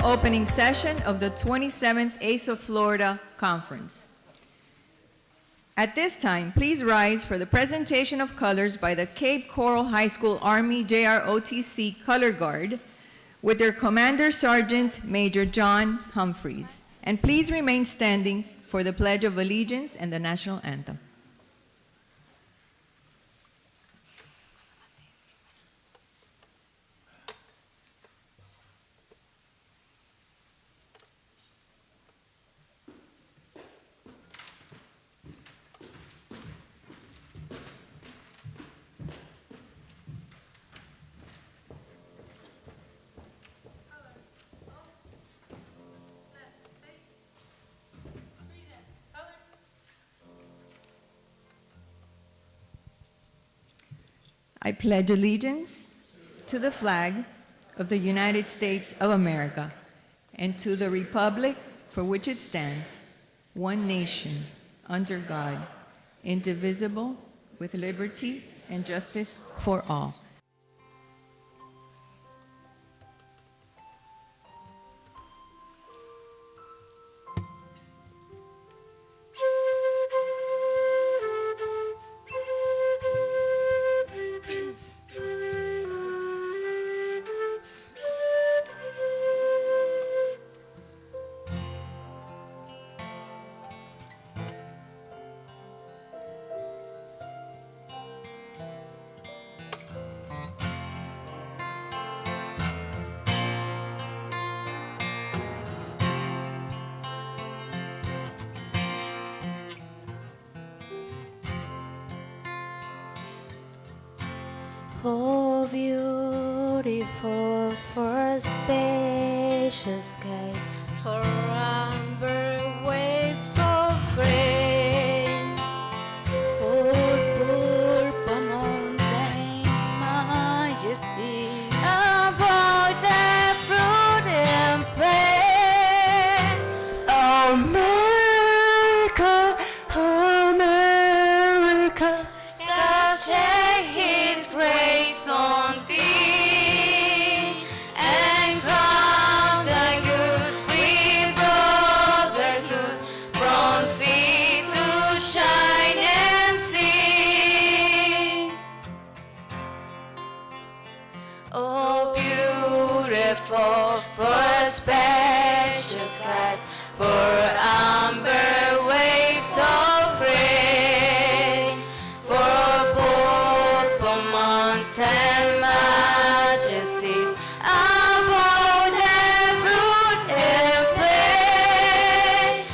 opening session of the 27th ACE of Florida Conference. At this time, please rise for the presentation of colors by the Cape Coral High School Army JROTC Color Guard with their Commander Sergeant Major John Humphreys. And please remain standing for the Pledge of Allegiance and the National Anthem. I pledge allegiance to the flag of the United States of America and to the republic for which it stands, one nation, under God, indivisible, with liberty and justice for all. Oh, beautiful for spacious skies, for amber waves of grain, for purple mountain majesties, about the fruit and plain. America, America, God shed His grace on thee, and crown thy good with brotherhood, from sea to shine and sea. Oh, beautiful for spacious skies, for amber waves of grain, for purple mountain majesties, above the fruit and plain.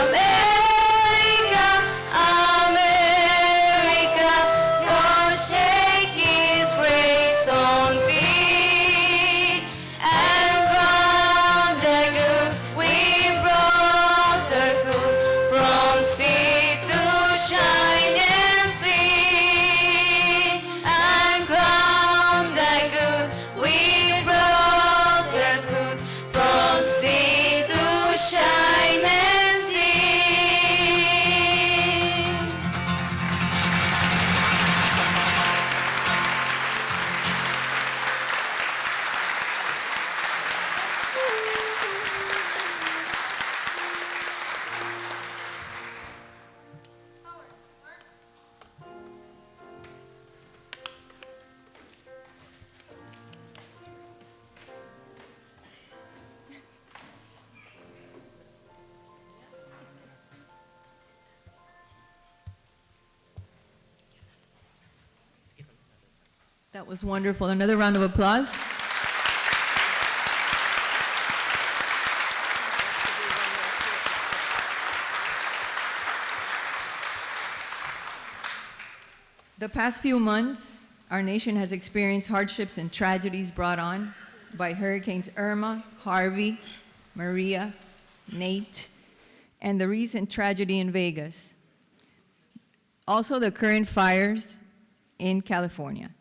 America, America, God shake His grace on thee, and crown the good with brotherhood, from sea to shine and sea, and crown the good with brotherhood, from sea to shine and sea. That was wonderful. Another round of applause. The past few months, our nation has experienced hardships and tragedies brought on by Hurricanes Irma, Harvey, Maria, Nate, and the recent tragedy in Vegas. Also, the current fires in California.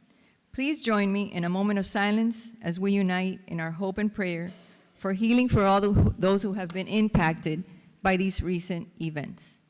Please join me in a moment of silence as we unite in our hope and prayer for healing for all those who have been impacted by these recent events.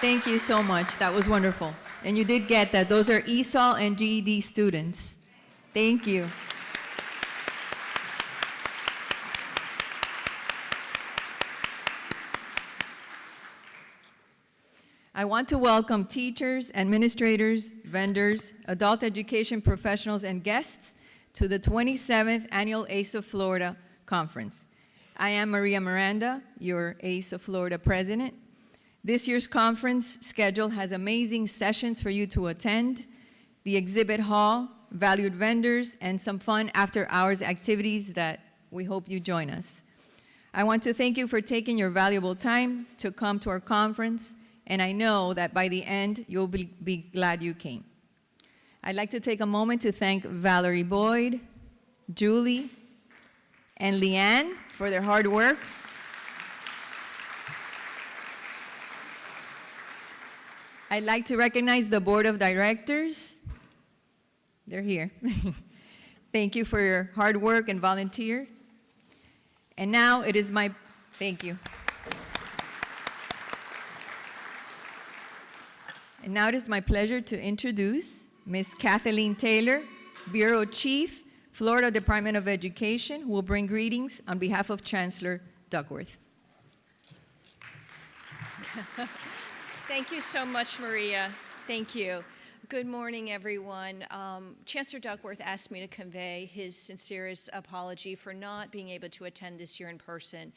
Thank you so much. That was wonderful. And you did get that. Those are ESOL and GED students. Thank you. I want to welcome teachers, administrators, vendors, adult education professionals, and guests to the 27th Annual ACE of Florida Conference. I am Maria Miranda, your ACE of Florida president. This year's conference schedule has amazing sessions for you to attend, the exhibit hall, valued vendors, and some fun after-hours activities that we hope you join us. I want to thank you for taking your valuable time to come to our conference, and I know that by the end, you'll be glad you came. I'd like to take a moment to thank Valerie Boyd, Julie, and Leanne for their hard work. I'd like to recognize the board of directors. They're here. Thank you for your hard work and volunteer. And now it is my, thank you. And now it is my pleasure to introduce Ms. Kathleen Taylor, Bureau Chief, Florida Department of Education, who will bring greetings on behalf of Chancellor Duckworth. Thank you so much, Maria. Thank you. Good morning, everyone. Chancellor Duckworth asked me to convey his sincerest apology for not being able to attend this year in person.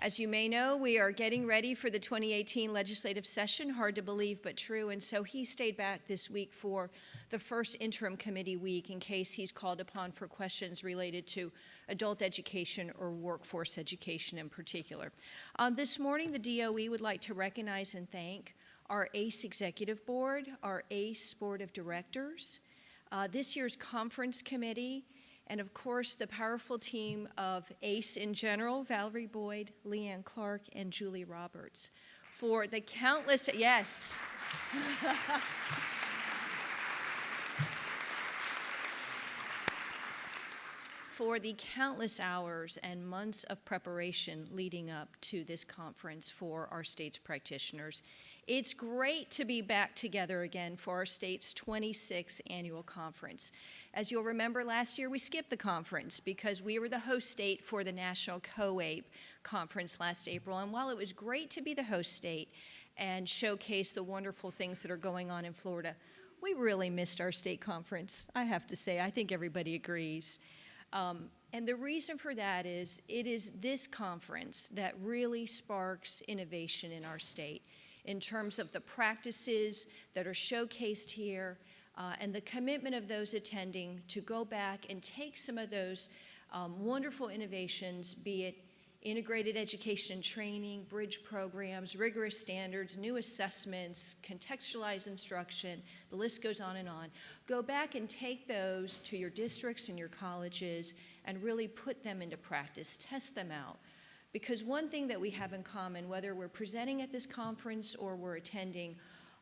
As you may know, we are getting ready for the 2018 legislative session, hard to believe but true, and so he stayed back this week for the first interim committee week in case he's called upon for questions related to adult education or workforce education in particular. This morning, the DOE would like to recognize and thank our ACE Executive Board, our ACE Board of Directors, this year's conference committee, and of course the powerful team of ACE in general, Valerie Boyd, Leanne Clark, and Julie Roberts, for the countless, yes. For the countless hours and months of preparation leading up to this conference for our state's practitioners. It's great to be back together again for our state's 26th annual conference. As you'll remember, last year we skipped the conference because we were the host state for the National COAPE conference last April. And while it was great to be the host state and showcase the wonderful things that are going on in Florida, we really missed our state conference, I have to say. I think everybody agrees. And the reason for that is it is this conference that really sparks innovation in our state in terms of the practices that are showcased here and the commitment of those attending to go back and take some of those wonderful innovations, be it integrated education training, bridge programs, rigorous standards, new assessments, contextualized instruction, the list goes on and on. Go back and take those to your districts and your colleges and really put them into practice, test them out. Because one thing that we have in common, whether we're presenting at this conference or we're attending,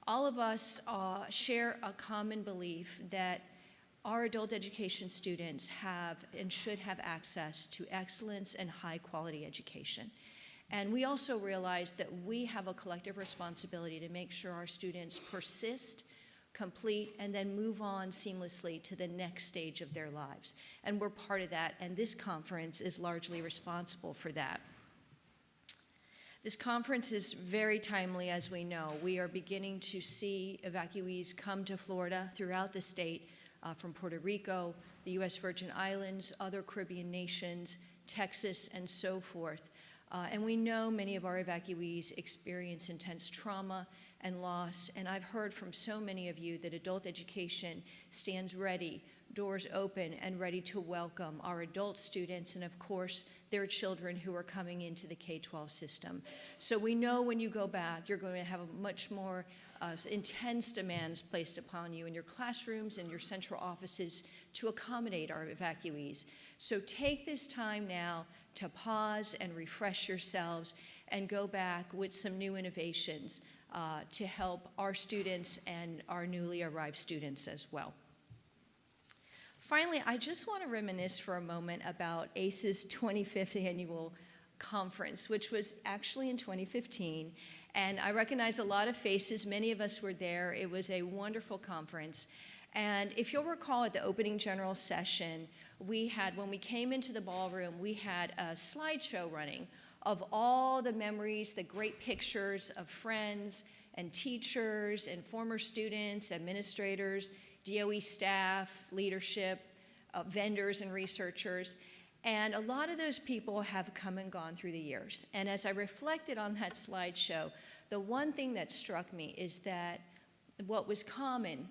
all of us share a common belief that our adult education students have and should have access to excellence and high quality education. And we also realize that we have a collective responsibility to make sure our students persist, complete, and then move on seamlessly to the next stage of their lives. And we're part of that, and this conference is largely responsible for that. This conference is very timely, as we know. We are beginning to see evacuees come to Florida throughout the state from Puerto Rico, the U.S. Virgin Islands, other Caribbean nations, Texas, and so forth. And we know many of our evacuees experience intense trauma and loss, and I've heard from so many of you that adult education stands ready, doors open, and ready to welcome our adult students and, of course, their children who are coming into the K-12 system. So we know when you go back, you're going to have a much more intense demands placed upon you in your classrooms and your central offices to accommodate our evacuees. So take this time now to pause and refresh yourselves and go back with some new innovations to help our students and our newly arrived students as well. Finally, I just want to reminisce for a moment about ACE's 25th annual conference, which was actually in 2015. And I recognize a lot of faces. Many of us were there. It was a wonderful conference. And if you'll recall at the opening general session, when we came into the ballroom, we had a slideshow running of all the memories, the great pictures of friends and teachers and former students, administrators, DOE staff, leadership, vendors and researchers. And a lot of those people have come and gone through the years. And as I reflected on that slideshow, the one thing that struck me is that what was common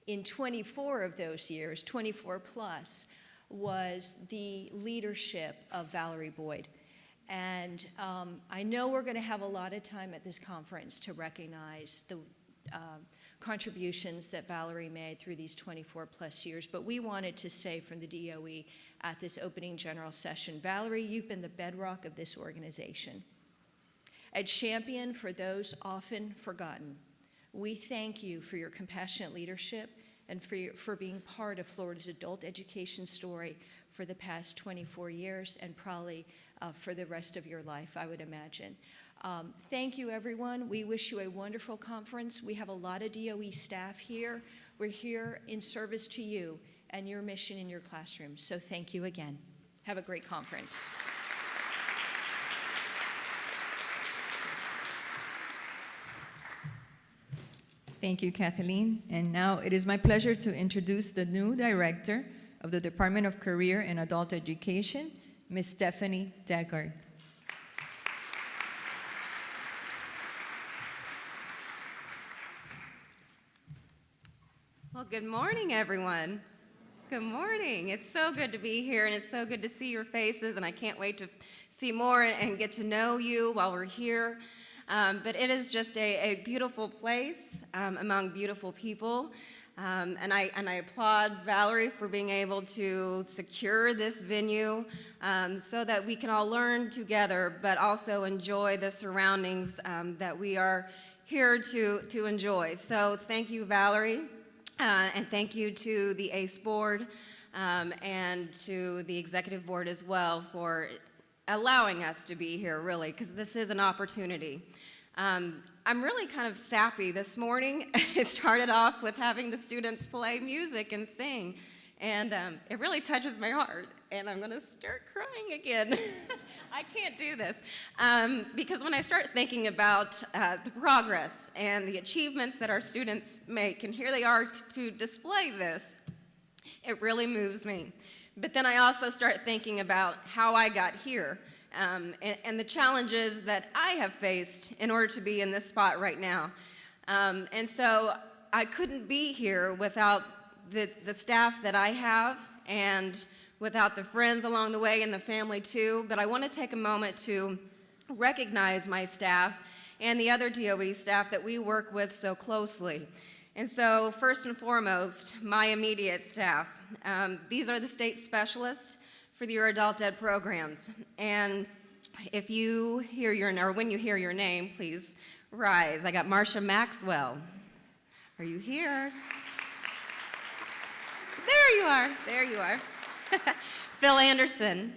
in 24 of those years, 24 plus, was the leadership of Valerie Boyd. And I know we're going to have a lot of time at this conference to recognize the contributions that Valerie made through these 24 plus years, but we wanted to say from the DOE at this opening general session, Valerie, you've been the bedrock of this organization. A champion for those often forgotten. We thank you for your compassionate leadership and for being part of Florida's adult education story for the past 24 years and probably for the rest of your life, I would imagine. Thank you, everyone. We wish you a wonderful conference. We have a lot of DOE staff here. We're here in service to you and your mission in your classroom. So thank you again. Have a great conference. Thank you, Kathleen. And now it is my pleasure to introduce the new director of the Department of Career and Adult Education, Ms. Stephanie Deckard. Well, good morning, everyone. Good morning. It's so good to be here, and it's so good to see your faces, and I can't wait to see more and get to know you while we're here. But it is just a beautiful place among beautiful people. And I applaud Valerie for being able to secure this venue so that we can all learn together, but also enjoy the surroundings that we are here to enjoy. So thank you, Valerie, and thank you to the ACE board and to the executive board as well for allowing us to be here, really, because this is an opportunity. I'm really kind of sappy this morning. It started off with having the students play music and sing, and it really touches my heart, and I'm going to start crying again. I can't do this, because when I start thinking about the progress and the achievements that our students make, and here they are to display this, it really moves me. But then I also start thinking about how I got here. And the challenges that I have faced in order to be in this spot right now. And so I couldn't be here without the staff that I have and without the friends along the way and the family too. But I want to take a moment to recognize my staff and the other DOE staff that we work with so closely. And so first and foremost, my immediate staff. These are the state specialists for your adult ed programs. And if you hear when you hear your name, please rise. I got Marcia Maxwell. Are you here? There you are. There you are. Phil Anderson.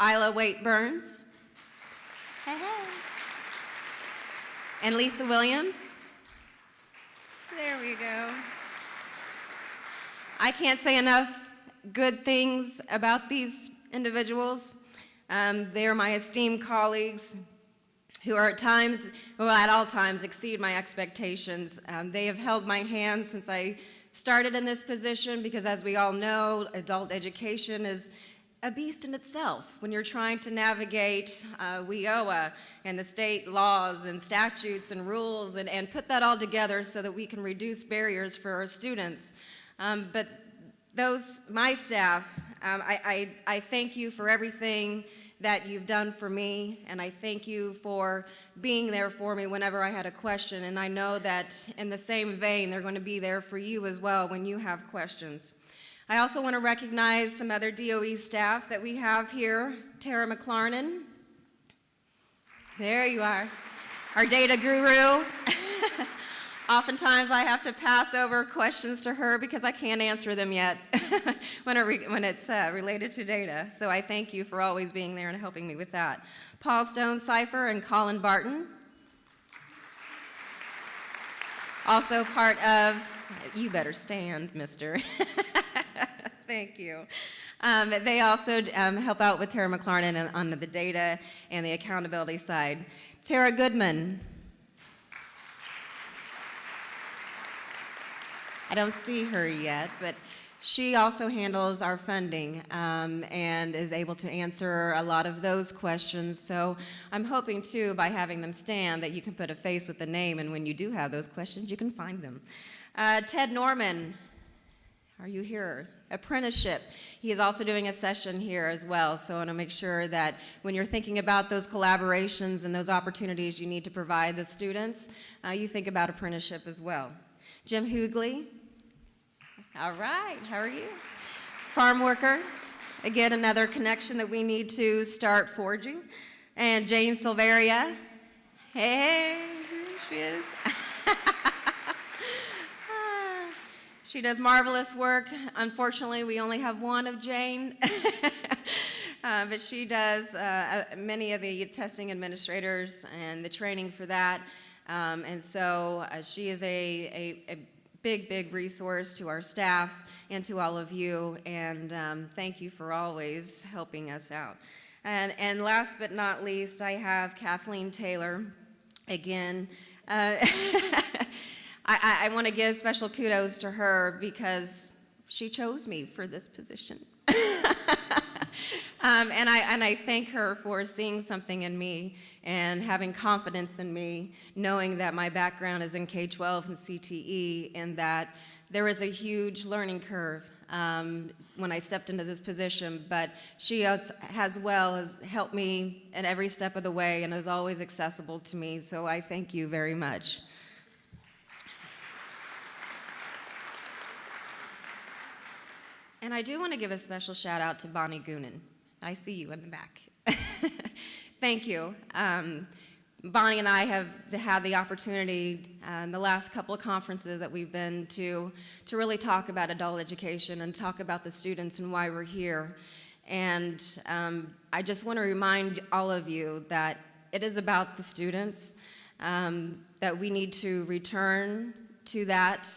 Isla Waite Burns. Hey, hey. And Lisa Williams. There we go. I can't say enough good things about these individuals. They are my esteemed colleagues who are at all times exceed my expectations. They have held my hand since I started in this position because, as we all know, adult education is a beast in itself. When you're trying to navigate WIOA and the state laws and statutes and rules and put that all together so that we can reduce barriers for our students. But my staff, I thank you for everything that you've done for me, and I thank you for being there for me whenever I had a question, and I know that in the same vein, they're going to be there for you as well when you have questions. I also want to recognize some other DOE staff that we have here. Tara McLarnon. There you are. Our data guru. Oftentimes I have to pass over questions to her because I can't answer them yet when it's related to data. So I thank you for always being there and helping me with that. Paul Stone-Cipher and Colin Barton. Also part of, you better stand, mister. Thank you. They also help out with Tara McLarnon on the data and the accountability side. Tara Goodman. I don't see her yet, but she also handles our funding and is able to answer a lot of those questions. So I'm hoping, too, by having them stand, that you can put a face with the name, and when you do have those questions, you can find them. Ted Norman, are you here? Apprenticeship. He is also doing a session here as well, so I want to make sure that when you're thinking about those collaborations and those opportunities you need to provide the students, you think about apprenticeship as well. Jim Hughley. All right, how are you? Farm worker, again, another connection that we need to start forging. And Jane Silveria, hey, here she is. She does marvelous work. Unfortunately, we only have one of Jane, but she does many of the testing administrators and the training for that. And so she is a big resource to our staff and to all of you, and thank you for always helping us out. And last but not least, I have Kathleen Taylor. Again, I want to give special kudos to her because she chose me for this position. And I thank her for seeing something in me and having confidence in me, knowing that my background is in K-12 and CTE, and that there is a huge learning curve when I stepped into this position. But she has helped me at every step of the way and is always accessible to me, so I thank you very much. And I do want to give a special shout out to Bonnie Goonan. I see you in the back. Thank you. Bonnie and I have had the opportunity in the last couple of conferences that we've been to really talk about adult education and talk about the students and why we're here. And I just want to remind all of you that it is about the students, that we need to return to that.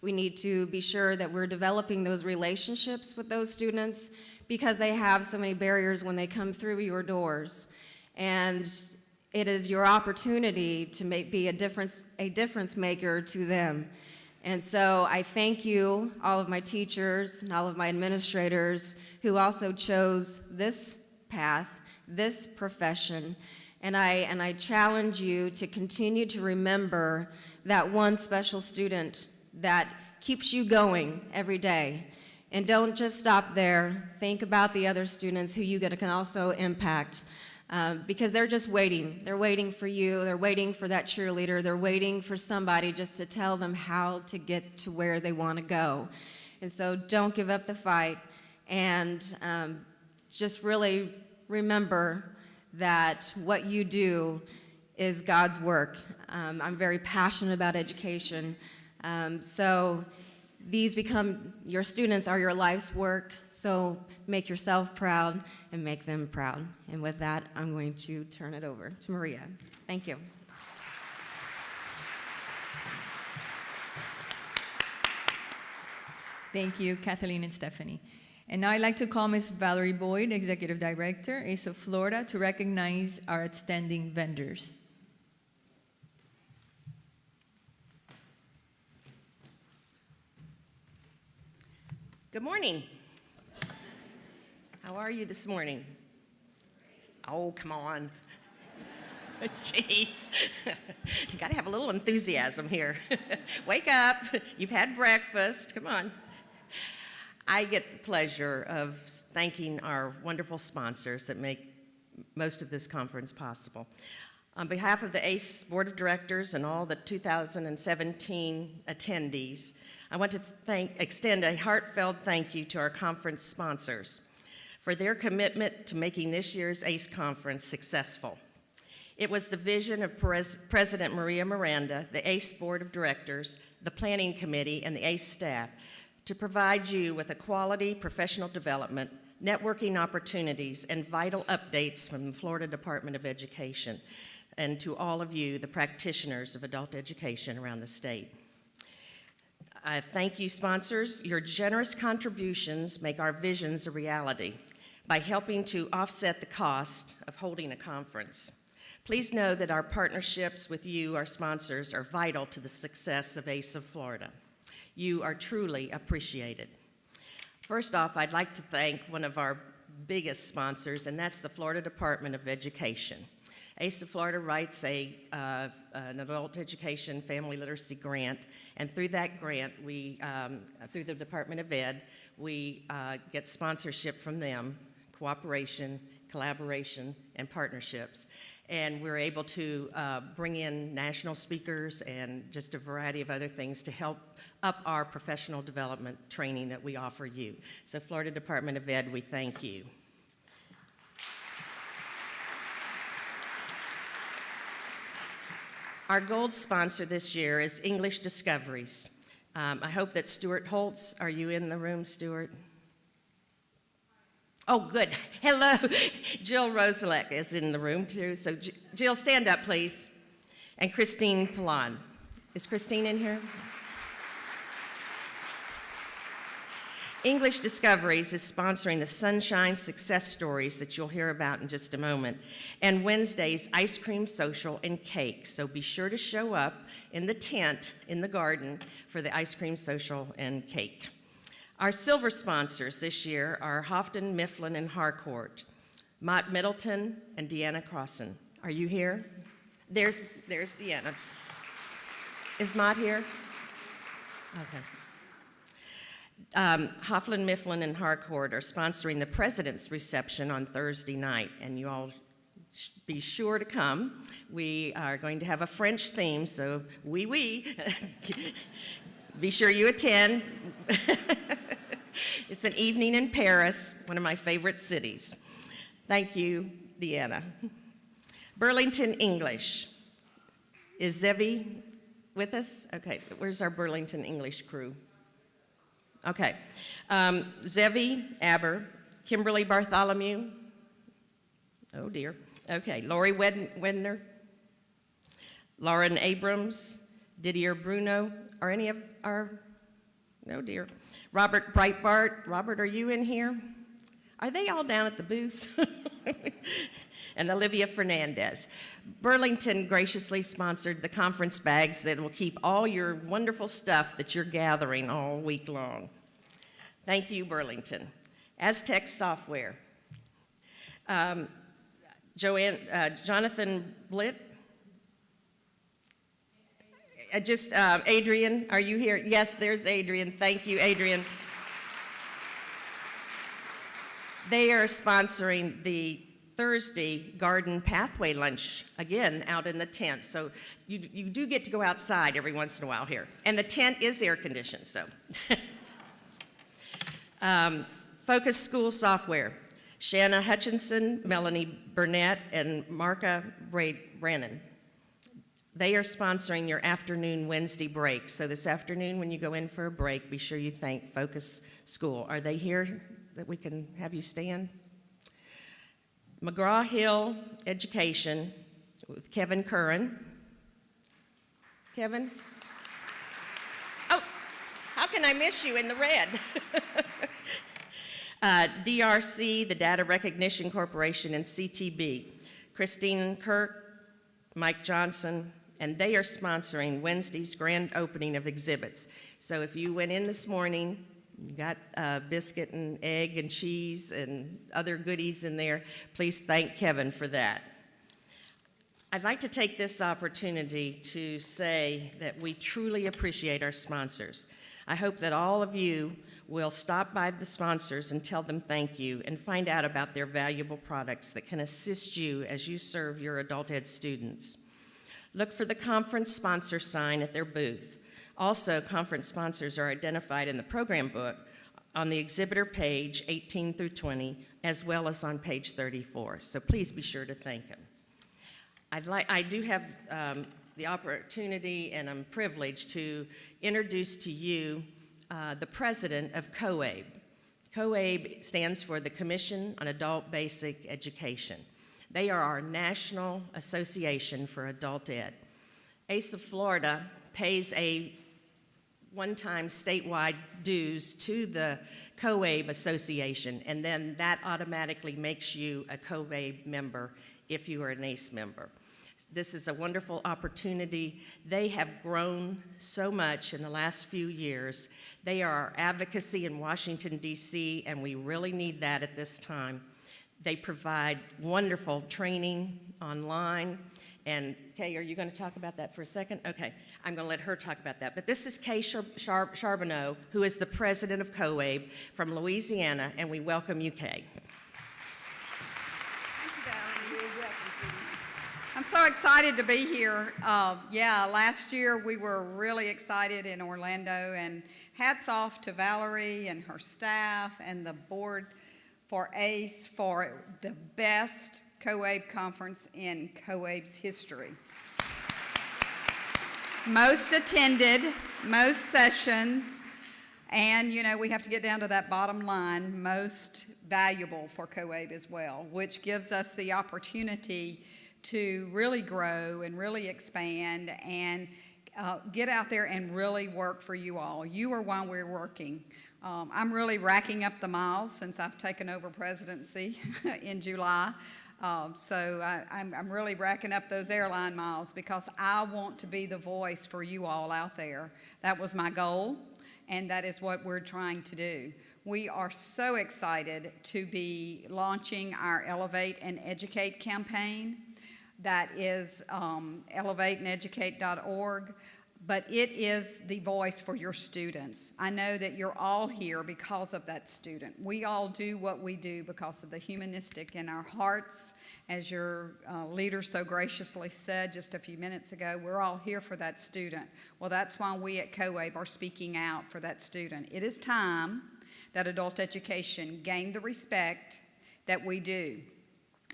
We need to be sure that we're developing those relationships with those students because they have so many barriers when they come through your doors. And it is your opportunity to be a difference maker to them. And so I thank you, all of my teachers and all of my administrators who also chose this path, this profession. And I challenge you to continue to remember that one special student that keeps you going every day. And don't just stop there. Think about the other students who you can also impact because they're just waiting. They're waiting for you. They're waiting for that cheerleader. They're waiting for somebody just to tell them how to get to where they want to go. And so don't give up the fight. And just really remember that what you do is God's work. I'm very passionate about education. So your students are your life's work, so make yourself proud and make them proud. And with that, I'm going to turn it over to Maria. Thank you. Thank you, Kathleen and Stephanie. And now I'd like to call Ms. Valerie Boyd, Executive Director, ACE of Florida, to recognize our outstanding vendors. Good morning. How are you this morning? Oh, come on. Jeez. You got to have a little enthusiasm here. Wake up. You've had breakfast. Come on. I get the pleasure of thanking our wonderful sponsors that make most of this conference possible. On behalf of the ACE Board of Directors and all the 2017 attendees, I want to extend a heartfelt thank you to our conference sponsors for their commitment to making this year's ACE conference successful. It was the vision of President Maria Miranda, the ACE Board of Directors, the Planning Committee, and the ACE staff to provide you with a quality professional development, networking opportunities, and vital updates from the Florida Department of Education, and to all of you, the practitioners of adult education around the state. I thank you, sponsors. Your generous contributions make our visions a reality by helping to offset the cost of holding a conference. Please know that our partnerships with you, our sponsors, are vital to the success of ACE of Florida. You are truly appreciated. First off, I'd like to thank one of our biggest sponsors, and that's the Florida Department of Education. ACE of Florida writes an adult education family literacy grant, and through that grant, through the Department of Ed, we get sponsorship from them, cooperation, collaboration, and partnerships. And we're able to bring in national speakers and just a variety of other things to help up our professional development training that we offer you. So Florida Department of Ed, we thank you. Our gold sponsor this year is English Discoveries. I hope that Stuart Holtz, are you in the room, Stuart? Oh, good. Hello. Jill Roselek is in the room, too. So, Jill, stand up, please. And Christine Pallon. Is Christine in here? English Discoveries is sponsoring the Sunshine Success Stories that you'll hear about in just a moment, and Wednesday's Ice Cream Social and Cake. So be sure to show up in the tent in the garden for the Ice Cream Social and Cake. Our silver sponsors this year are Houghton, Mifflin, and Harcourt, Mott Middleton, and Deanna Crossan. Are you here? There's Deanna. Is Mott here? Okay. Houghton, Mifflin, and Harcourt are sponsoring the President's Reception on Thursday night, and you all be sure to come. We are going to have a French theme, so oui. Be sure you attend. It's an evening in Paris, one of my favorite cities. Thank you, Deanna. Burlington English. Is Zevi with us? Okay, where's our Burlington English crew? Okay. Zevi Aber, Kimberly Bartholomew. Oh, dear. Okay. Lori Wedner, Lauren Abrams, Didier Bruno. Are any of our, oh, dear. Robert Breitbart. Robert, are you in here? Are they all down at the booth? And Olivia Fernandez. Burlington graciously sponsored the conference bags that will keep all your wonderful stuff that you're gathering all week long. Thank you, Burlington. Aztec Software. Jonathan Blitt. Adrian, are you here? Yes, there's Adrian. Thank you, Adrian. They are sponsoring the Thursday Garden Pathway Lunch, again, out in the tent. So you do get to go outside every once in a while here. And the tent is air conditioned, so. Focus School Software. Shanna Hutchinson, Melanie Burnett, and Marka Brannon. They are sponsoring your afternoon Wednesday break. So this afternoon when you go in for a break, be sure you thank Focus School. Are they here that we can have you stand? McGraw-Hill Education with Kevin Curran. Kevin? Oh, how can I miss you in the red? DRC, the Data Recognition Corporation, and CTB. Christine Kirk, Mike Johnson, and they are sponsoring Wednesday's grand opening of exhibits. So if you went in this morning, you got biscuit and egg and cheese and other goodies in there, please thank Kevin for that. I'd like to take this opportunity to say that we truly appreciate our sponsors. I hope that all of you will stop by the sponsors and tell them thank you and find out about their valuable products that can assist you as you serve your adult ed students. Look for the conference sponsor sign at their booth. Also, conference sponsors are identified in the program book on the exhibitor page 18 through 20, as well as on page 34. So please be sure to thank them. I do have the opportunity, and I'm privileged to introduce to you the president of COABE. COABE stands for the Commission on Adult Basic Education. They are our National Association for Adult Ed. ACE of Florida pays a one-time statewide dues to the COABE Association, and then that automatically makes you a COABE member if you are an ACE member. This is a wonderful opportunity. They have grown so much in the last few years. They are our advocacy in Washington, D.C., and we really need that at this time. They provide wonderful training online. And Kay, are you going to talk about that for a second? Okay, I'm going to let her talk about that. But this is Kay Charbonneau, who is the president of COABE from Louisiana, and we welcome you, Kay. I'm so excited to be here. Last year we were really excited in Orlando, and hats off to Valerie and her staff and the board for ACE for the best COABE conference in COABE's history. Most attended, most sessions, and we have to get down to that bottom line, most valuable for COABE as well, which gives us the opportunity to really grow and really expand and get out there and really work for you all. You are why we're working. I'm really racking up the miles since I've taken over presidency in July. I'm really racking up those airline miles because I want to be the voice for you all out there. That was my goal, and that is what we're trying to do. We are so excited to be launching our Elevate and Educate campaign. That is elevateandeducate.org, but it is the voice for your students. I know that you're all here because of that student. We all do what we do because of the humanistic in our hearts. As your leader so graciously said just a few minutes ago, we're all here for that student. Well, that's why we at COABE are speaking out for that student. It is time that adult education gain the respect that we do.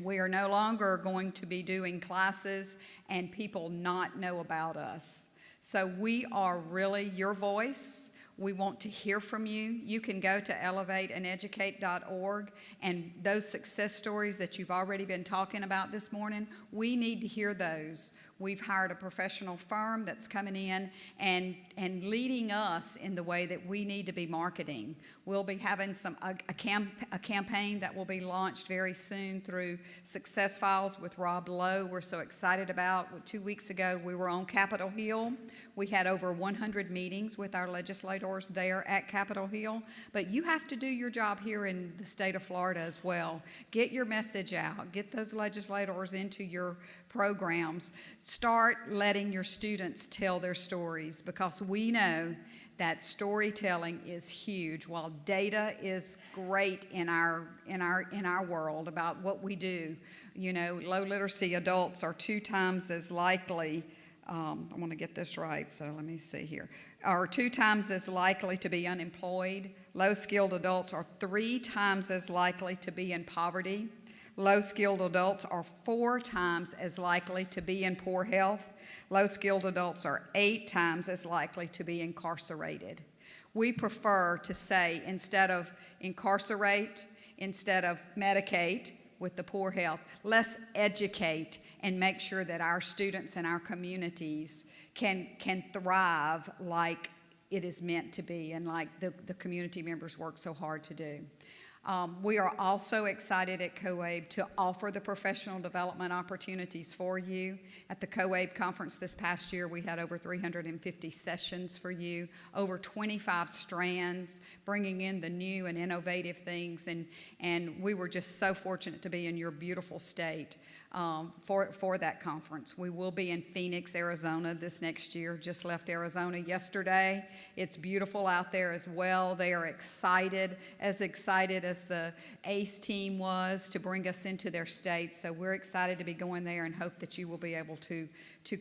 We are no longer going to be doing classes and people not know about us. So we are really your voice. We want to hear from you. You can go to elevateandeducate.org, and those success stories that you've already been talking about this morning, we need to hear those. We've hired a professional firm that's coming in and leading us in the way that we need to be marketing. We'll be having a campaign that will be launched very soon through Success Files with Rob Lowe. We're so excited about. 2 weeks ago, we were on Capitol Hill. We had over 100 meetings with our legislators there at Capitol Hill. But you have to do your job here in the state of Florida as well. Get your message out. Get those legislators into your programs. Start letting your students tell their stories, because we know that storytelling is huge. While data is great in our world about what we do, low literacy adults are 2 times as likely. I want to get this right, so let me see here. Are 2 times as likely to be unemployed. Low-skilled adults are 3 times as likely to be in poverty. Low-skilled adults are 4 times as likely to be in poor health. Low-skilled adults are 8 times as likely to be incarcerated. We prefer to say, instead of incarcerate, instead of medicate with the poor health, let's educate and make sure that our students and our communities can thrive like it is meant to be and like the community members work so hard to do. We are also excited at COABE to offer the professional development opportunities for you. At the COABE conference this past year, we had over 350 sessions for you, over 25 strands, bringing in the new and innovative things, and we were just so fortunate to be in your beautiful state for that conference. We will be in Phoenix, Arizona this next year. Just left Arizona yesterday. It's beautiful out there as well. They are excited as the ACE team was to bring us into their state. So we're excited to be going there and hope that you will be able to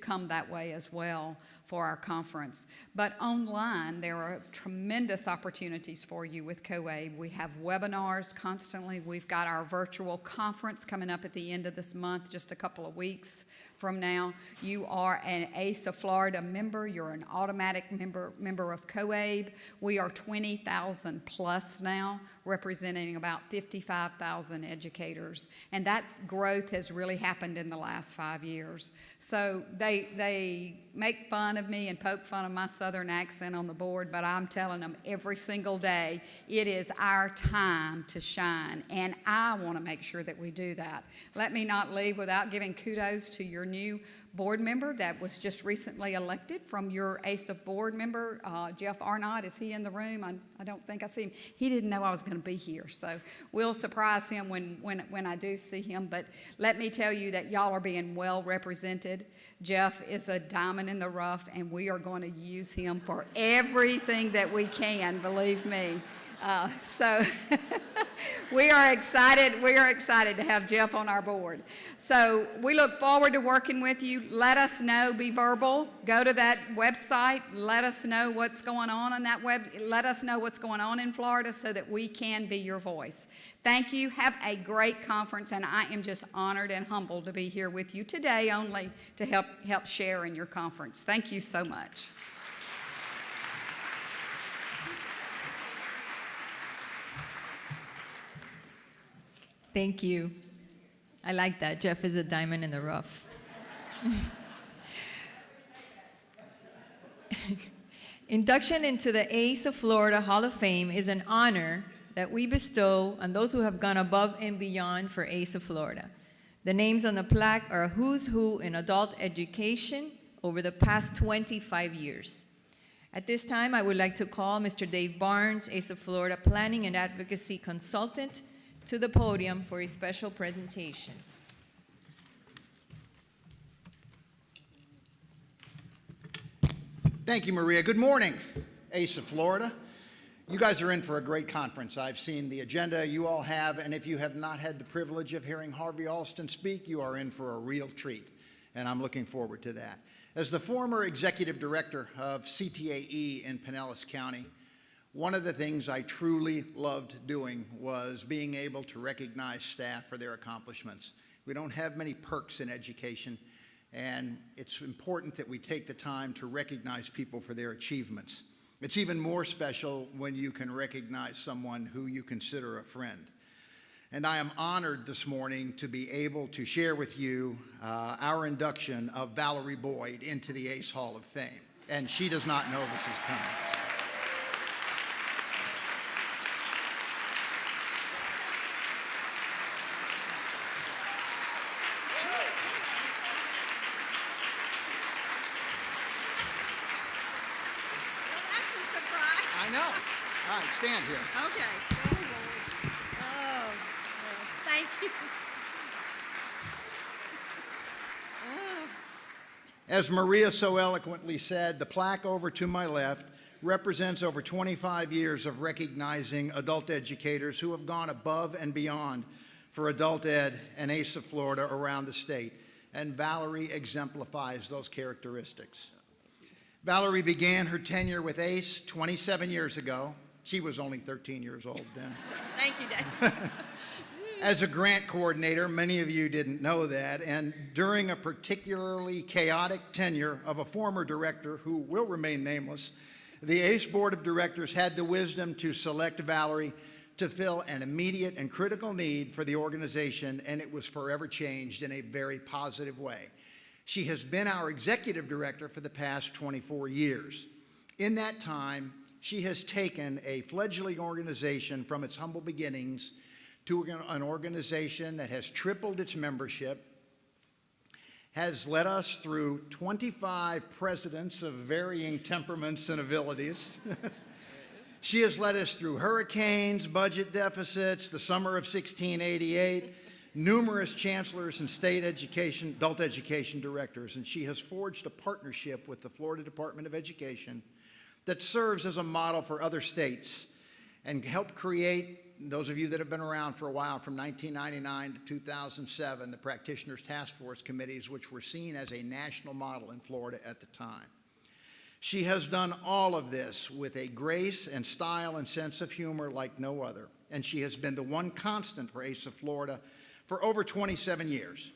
come that way as well for our conference. But online, there are tremendous opportunities for you with COABE. We have webinars constantly. We've got our virtual conference coming up at the end of this month, just a couple of weeks from now. You are an ACE of Florida member. You're an automatic member of COABE. We are 20,000 plus now, representing about 55,000 educators. And that growth has really happened in the last 5 years. So they make fun of me and poke fun of my southern accent on the board, but I'm telling them every single day, it is our time to shine, and I want to make sure that we do that. Let me not leave without giving kudos to your new board member that was just recently elected from your ACE of board member, Jeff Arnott. Is he in the room? I don't think I see him. He didn't know I was going to be here, so we'll surprise him when I do see him. But let me tell you that y'all are being well represented. Jeff is a diamond in the rough, and we are going to use him for everything that we can, believe me. So we are excited. We are excited to have Jeff on our board. So we look forward to working with you. Let us know. Be verbal. Go to that website. Let us know what's going on that web. Let us know what's going on in Florida so that we can be your voice. Thank you. Have a great conference, and I am just honored and humbled to be here with you today, only to help share in your conference. Thank you so much. Thank you. I like that. Jeff is a diamond in the rough. Induction into the ACE of Florida Hall of Fame is an honor that we bestow on those who have gone above and beyond for ACE of Florida. The names on the plaque are a who's who in adult education over the past 25 years. At this time, I would like to call Mr. Dave Barnes, ACE of Florida Planning and Advocacy Consultant, to the podium for a special presentation. Thank you, Maria. Good morning, ACE of Florida. You guys are in for a great conference. I've seen the agenda you all have, and if you have not had the privilege of hearing Harvey Alston speak, you are in for a real treat, and I'm looking forward to that. As the former executive director of CTAE in Pinellas County, one of the things I truly loved doing was being able to recognize staff for their accomplishments. We don't have many perks in education, and it's important that we take the time to recognize people for their achievements. It's even more special when you can recognize someone who you consider a friend. And I am honored this morning to be able to share with you our induction of Valerie Boyd into the ACE Hall of Fame. And she does not know this is coming. All right, stand here. Okay. Oh, thank you. As Maria so eloquently said, the plaque over to my left represents over 25 years of recognizing adult educators who have gone above and beyond for adult ed and ACE of Florida around the state, and Valerie exemplifies those characteristics. Valerie began her tenure with ACE 27 years ago. She was only 13 years old then. Thank you, Dave. As a grant coordinator, many of you didn't know that, and during a particularly chaotic tenure of a former director who will remain nameless, the ACE Board of Directors had the wisdom to select Valerie to fill an immediate and critical need for the organization, and it was forever changed in a very positive way. She has been our executive director for the past 24 years. In that time, she has taken a fledgling organization from its humble beginnings to an organization that has tripled its membership, has led us through 25 presidents of varying temperaments and abilities. She has led us through hurricanes, budget deficits, the summer of 1688, numerous chancellors and state education, adult education directors, and she has forged a partnership with the Florida Department of Education that serves as a model for other states and helped create, those of you that have been around for a while, from 1999 to 2007, the Practitioners Task Force Committees, which were seen as a national model in Florida at the time. She has done all of this with a grace and style and sense of humor like no other, and she has been the one constant for ACE of Florida for over 27 years.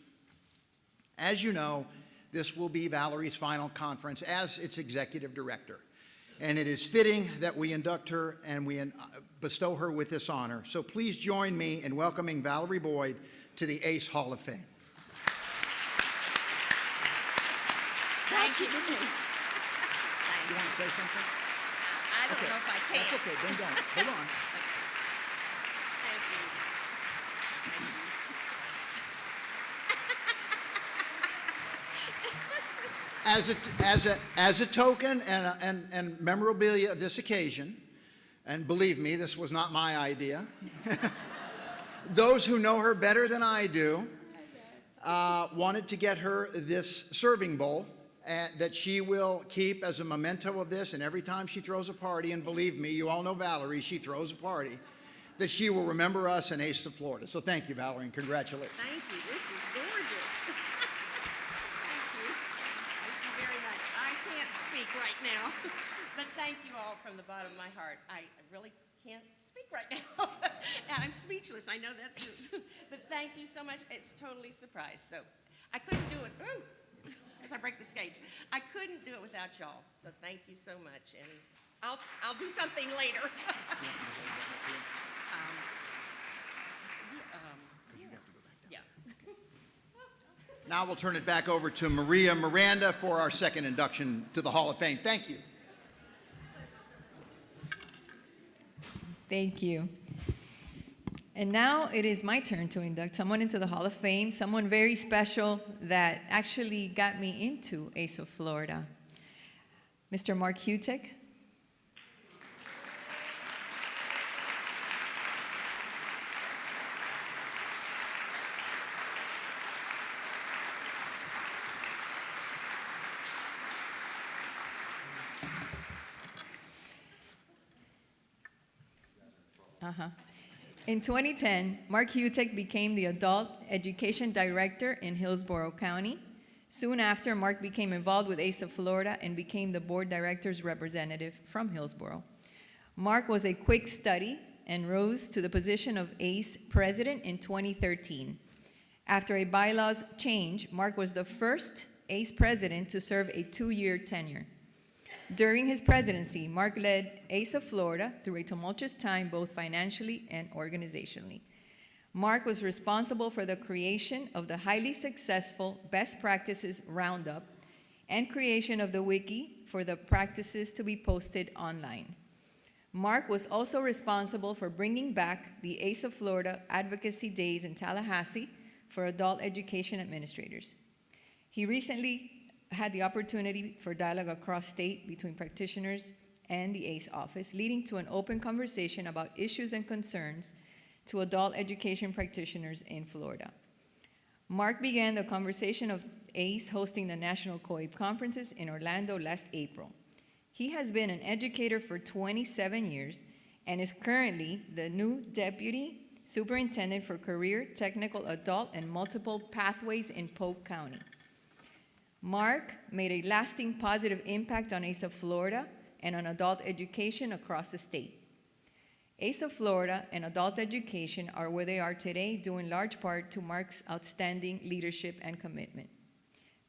As you know, this will be Valerie's final conference as its executive director. And it is fitting that we induct her and we bestow her with this honor. So please join me in welcoming Valerie Boyd to the ACE Hall of Fame. Thank you. You want to say something? I don't know if I can. That's okay, then don't. Hold on. Thank you. As a token and memorabilia of this occasion, and believe me, this was not my idea, those who know her better than I do wanted to get her this serving bowl that she will keep as a memento of this, and every time she throws a party, and believe me, you all know Valerie, she throws a party, that she will remember us in Ace of Florida. So thank you, Valerie, and congratulations. Thank you. This is gorgeous. Thank you. Thank you very much. I can't speak right now, but thank you all from the bottom of my heart. I really can't speak right now. And I'm speechless. I know that's, but thank you so much. It's totally a surprise. So I couldn't do it. Ooh, as I break the stage, I couldn't do it without y'all. So thank you so much, and I'll do something later. Yeah. Now we'll turn it back over to Maria Miranda for our second induction to the Hall of Fame. Thank you. Thank you. And now it is my turn to induct someone into the Hall of Fame, someone very special that actually got me into Ace of Florida. Mr. Mark Hutek. In 2010, Mark Hutek became the Adult Education Director in Hillsborough County. Soon after, Mark became involved with ACE of Florida and became the board director's representative from Hillsborough. Mark was a quick study and rose to the position of ACE president in 2013. After a bylaws change, Mark was the first ACE president to serve a 2-year tenure. During his presidency, Mark led ACE of Florida through a tumultuous time both financially and organizationally. Mark was responsible for the creation of the highly successful Best Practices Roundup and creation of the wiki for the practices to be posted online. Mark was also responsible for bringing back the ACE of Florida Advocacy Days in Tallahassee for adult education administrators. He recently had the opportunity for dialogue across state between practitioners and the ACE office, leading to an open conversation about issues and concerns to adult education practitioners in Florida. Mark began the conversation of ACE hosting the National COAPE conferences in Orlando last April. He has been an educator for 27 years and is currently the new Deputy Superintendent for Career, Technical, Adult, and Multiple Pathways in Polk County. Mark made a lasting positive impact on ACE of Florida and on adult education across the state. ACE of Florida and adult education are where they are today, due in large part to Mark's outstanding leadership and commitment.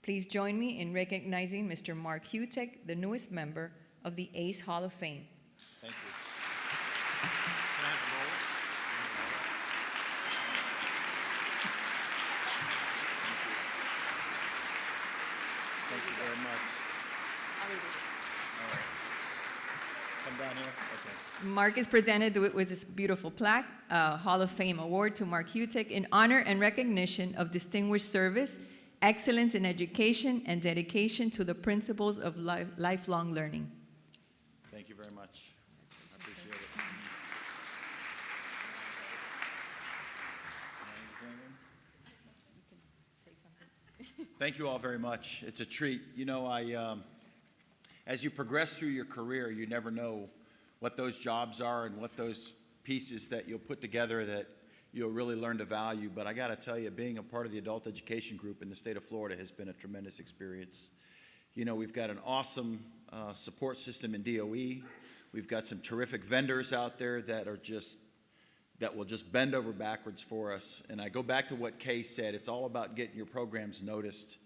Please join me in recognizing Mr. Mark Hutek, the newest member of the ACE Hall of Fame. Thank you. Can I have a roll? Thank you very much. I'll read it. All right. Come down here. Okay. Mark is presented with this beautiful plaque, Hall of Fame award to Mark Hutek in honor and recognition of distinguished service, excellence in education, and dedication to the principles of lifelong learning. Thank you very much. I appreciate it. Thank you all very much. It's a treat. You know, as you progress through your career, you never know what those jobs are and what those pieces that you'll put together that you'll really learn to value. But I got to tell you, being a part of the adult education group in the state of Florida has been a tremendous experience. You know, we've got an awesome support system in DOE. We've got some terrific vendors out there that are just that will just bend over backwards for us. And I go back to what Kay said, it's all about getting your programs noticed,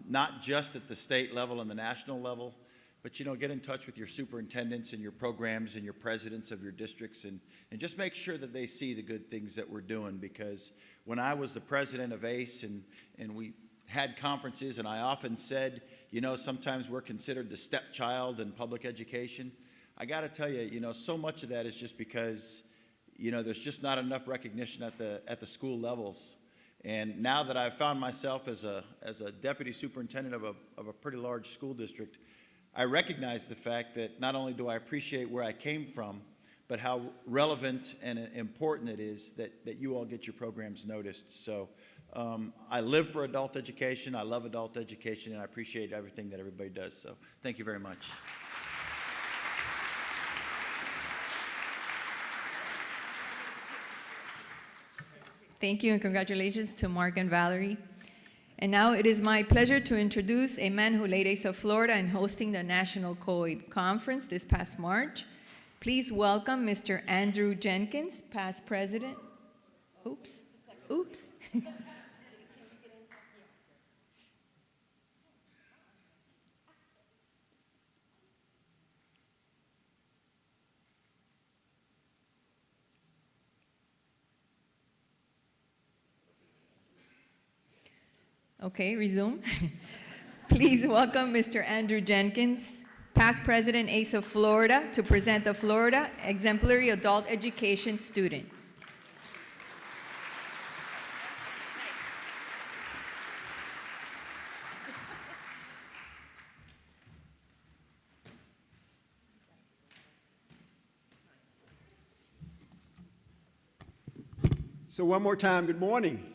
not just at the state level and the national level, but, you know, get in touch with your superintendents and your programs and your presidents of your districts and just make sure that they see the good things that we're doing. Because when I was the president of ACE and we had conferences, and I often said, you know, sometimes we're considered the stepchild in public education. I got to tell you, you know, so much of that is just because, you know, there's just not enough recognition at the school levels. And now that I've found myself as a deputy superintendent of a pretty large school district, I recognize the fact that not only do I appreciate where I came from, but how relevant and important it is that you all get your programs noticed. So I live for adult education, I love adult education, and I appreciate everything that everybody does. So thank you very much. Thank you and congratulations to Mark and Valerie. And now it is my pleasure to introduce a man who led ACE of Florida in hosting the National COABE Conference this past March. Please welcome Mr. Andrew Jenkins, past president. Oops. Okay, resume. Please welcome Mr. Andrew Jenkins, past president, ACE of Florida, to present the Florida Exemplary Adult Education Student. So one more time, good morning.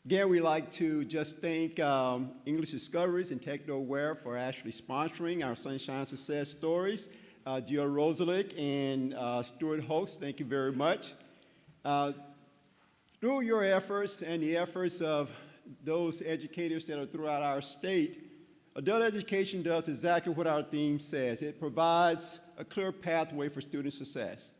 Again, we'd like to just thank English Discoveries and TechnoAware for actually sponsoring our Sunshine Success Stories. Gio Rosalick and Stuart Hoax, thank you very much. Through your efforts and the efforts of those educators that are throughout our state, adult education does exactly what our theme says. It provides a clear pathway for student success.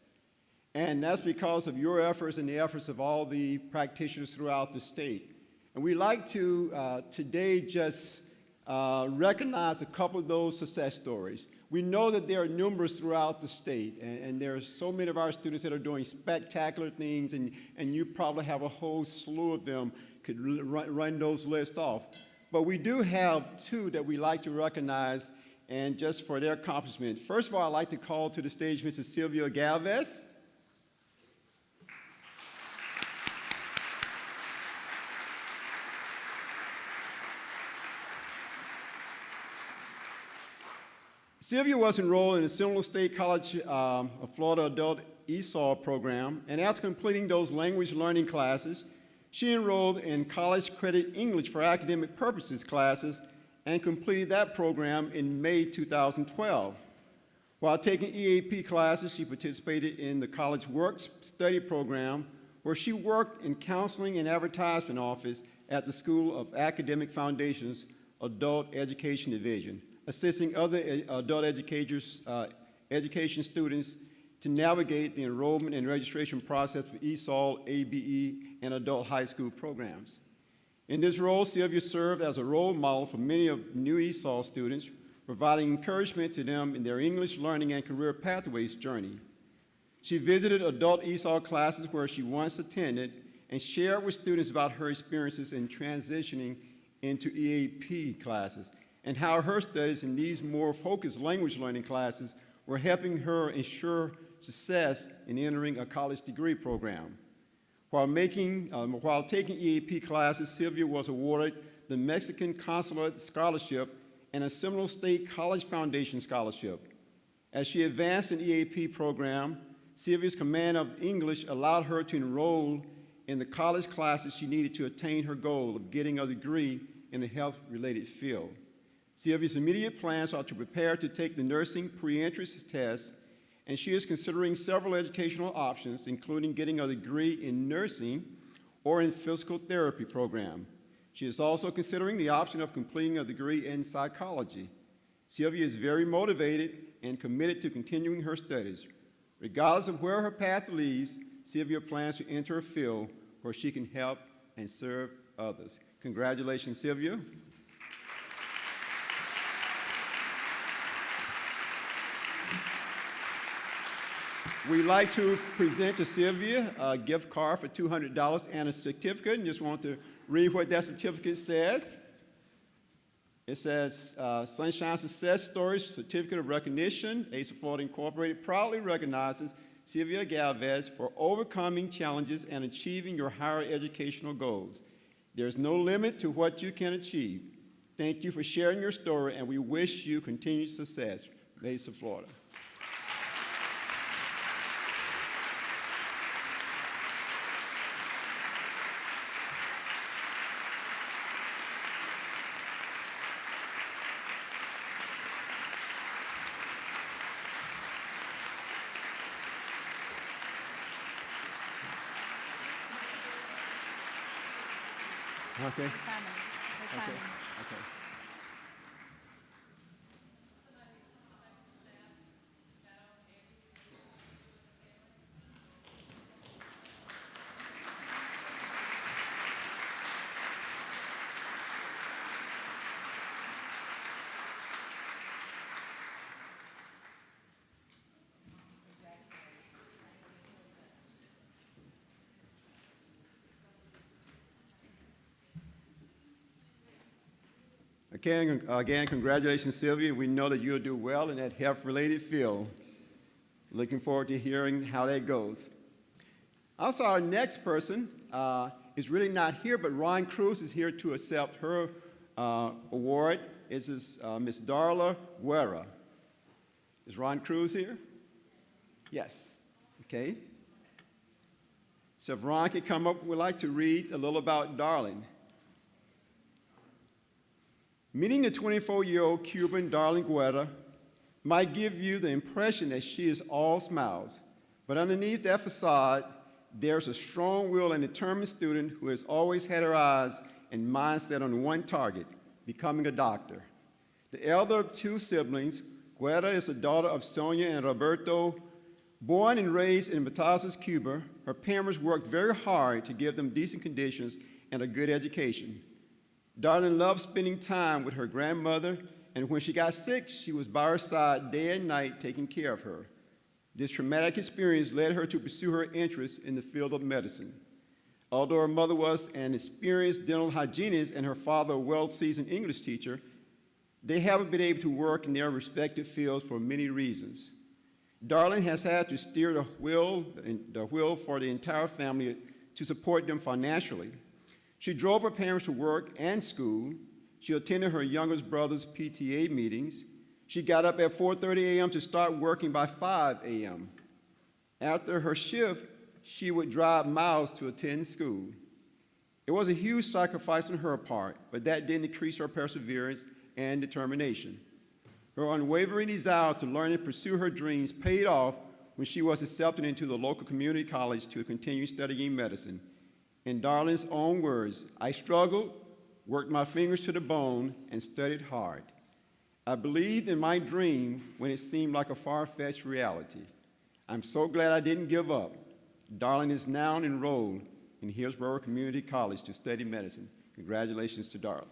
And that's because of your efforts and the efforts of all the practitioners throughout the state. And we'd like to today just recognize a couple of those success stories. We know that there are numerous throughout the state, and there are so many of our students that are doing spectacular things, and you probably have a whole slew of them, could run those lists off. But we do have two that we like to recognize, and just for their accomplishment. First of all, I'd like to call to the stage Mrs. Sylvia Galvez. Sylvia was enrolled in the Seminole State College of Florida Adult ESOL program, and after completing those language learning classes, she enrolled in College Credit English for Academic Purposes classes and completed that program in May 2012. While taking EAP classes, she participated in the College Works Study Program, where she worked in counseling and advertisement office at the School of Academic Foundation's Adult Education Division, assisting other adult education students to navigate the enrollment and registration process for ESOL, ABE, and adult high school programs. In this role, Sylvia served as a role model for many of new ESOL students, providing encouragement to them in their English learning and career pathways journey. She visited adult ESOL classes where she once attended and shared with students about her experiences in transitioning into EAP classes, and how her studies in these more focused language learning classes were helping her ensure success in entering a college degree program. While taking EAP classes, Sylvia was awarded the Mexican Consulate Scholarship and a Seminole State College Foundation Scholarship. As she advanced in EAP program, Sylvia's command of English allowed her to enroll in the college classes she needed to attain her goal of getting a degree in a health-related field. Sylvia's immediate plans are to prepare to take the nursing pre-entrance test, and she is considering several educational options, including getting a degree in nursing or in physical therapy program. She is also considering the option of completing a degree in psychology. Sylvia is very motivated and committed to continuing her studies. Regardless of where her path leads, Sylvia plans to enter a field where she can help and serve others. Congratulations, Sylvia. We'd like to present to Sylvia a gift card for $200 and a certificate, and just want to read what that certificate says. It says, Sunshine Success Stories Certificate of Recognition. ACE of Florida Incorporated proudly recognizes Sylvia Galvez for overcoming challenges and achieving your higher educational goals. There's no limit to what you can achieve. Thank you for sharing your story, and we wish you continued success. ACE of Florida. Okay. Okay. Okay. Again, congratulations, Sylvia. We know that you'll do well in that health-related field. Looking forward to hearing how that goes. Also, our next person is really not here, but Ron Cruz is here to accept her award. This is Miss Darla Guerra. Is Ron Cruz here? Yes. Okay. So if Ron could come up, we'd like to read a little about Darling. Meeting the 24-year-old Cuban Darling Guerra might give you the impression that she is all smiles, but underneath that facade, there's a strong-willed and determined student who has always had her eyes and mindset on one target, becoming a doctor. The elder of two siblings, Guerra is the daughter of Sonia and Roberto. Born and raised in Matanzas, Cuba, her parents worked very hard to give them decent conditions and a good education. Darling loved spending time with her grandmother, and when she got sick, she was by her side day and night taking care of her. This traumatic experience led her to pursue her interest in the field of medicine. Although her mother was an experienced dental hygienist and her father a well-seasoned English teacher, they haven't been able to work in their respective fields for many reasons. Darling has had to steer the wheel for the entire family to support them financially. She drove her parents to work and school. She attended her youngest brother's PTA meetings. She got up at 4:30 a.m. to start working by 5 a.m. After her shift, she would drive miles to attend school. It was a huge sacrifice on her part, but that didn't decrease her perseverance and determination. Her unwavering desire to learn and pursue her dreams paid off when she was accepted into the local community college to continue studying medicine. In Darling's own words, I struggled, worked my fingers to the bone, and studied hard. I believed in my dream when it seemed like a far-fetched reality. I'm so glad I didn't give up. Darling is now enrolled in Hillsborough Community College to study medicine. Congratulations to Darling.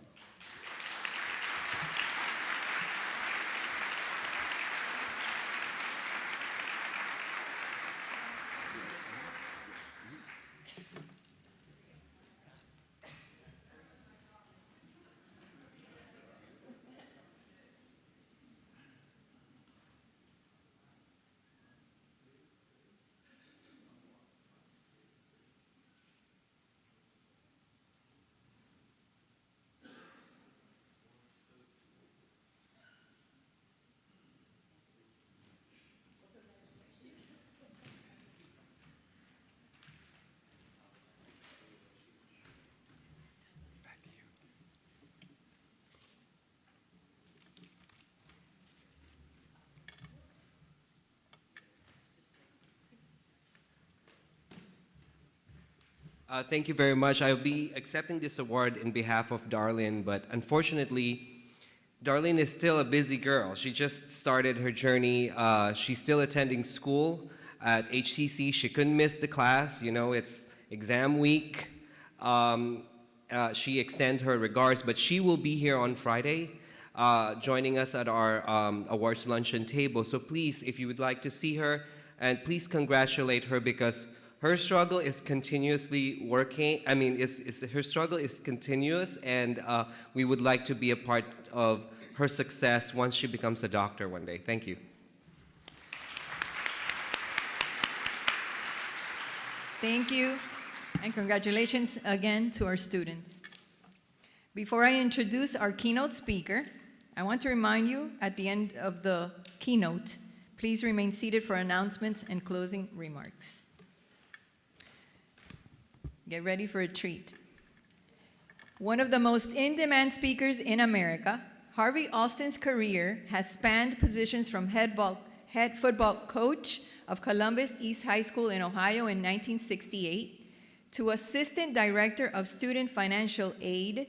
Thank you very much. I'll be accepting this award in behalf of Darlene, but unfortunately, Darlene is still a busy girl. She just started her journey. She's still attending school at HCC. She couldn't miss the class. You know, it's exam week. She extends her regards, but she will be here on Friday, joining us at our awards luncheon table. So please, if you would like to see her, and please congratulate her, because her struggle is continuously working. I mean, her struggle is continuous, and we would like to be a part of her success once she becomes a doctor one day. Thank you. Thank you, and congratulations again to our students. Before I introduce our keynote speaker, I want to remind you at the end of the keynote, please remain seated for announcements and closing remarks. Get ready for a treat. One of the most in-demand speakers in America, Harvey Alston's career has spanned positions from head football coach of Columbus East High School in Ohio in 1968 to assistant director of student financial aid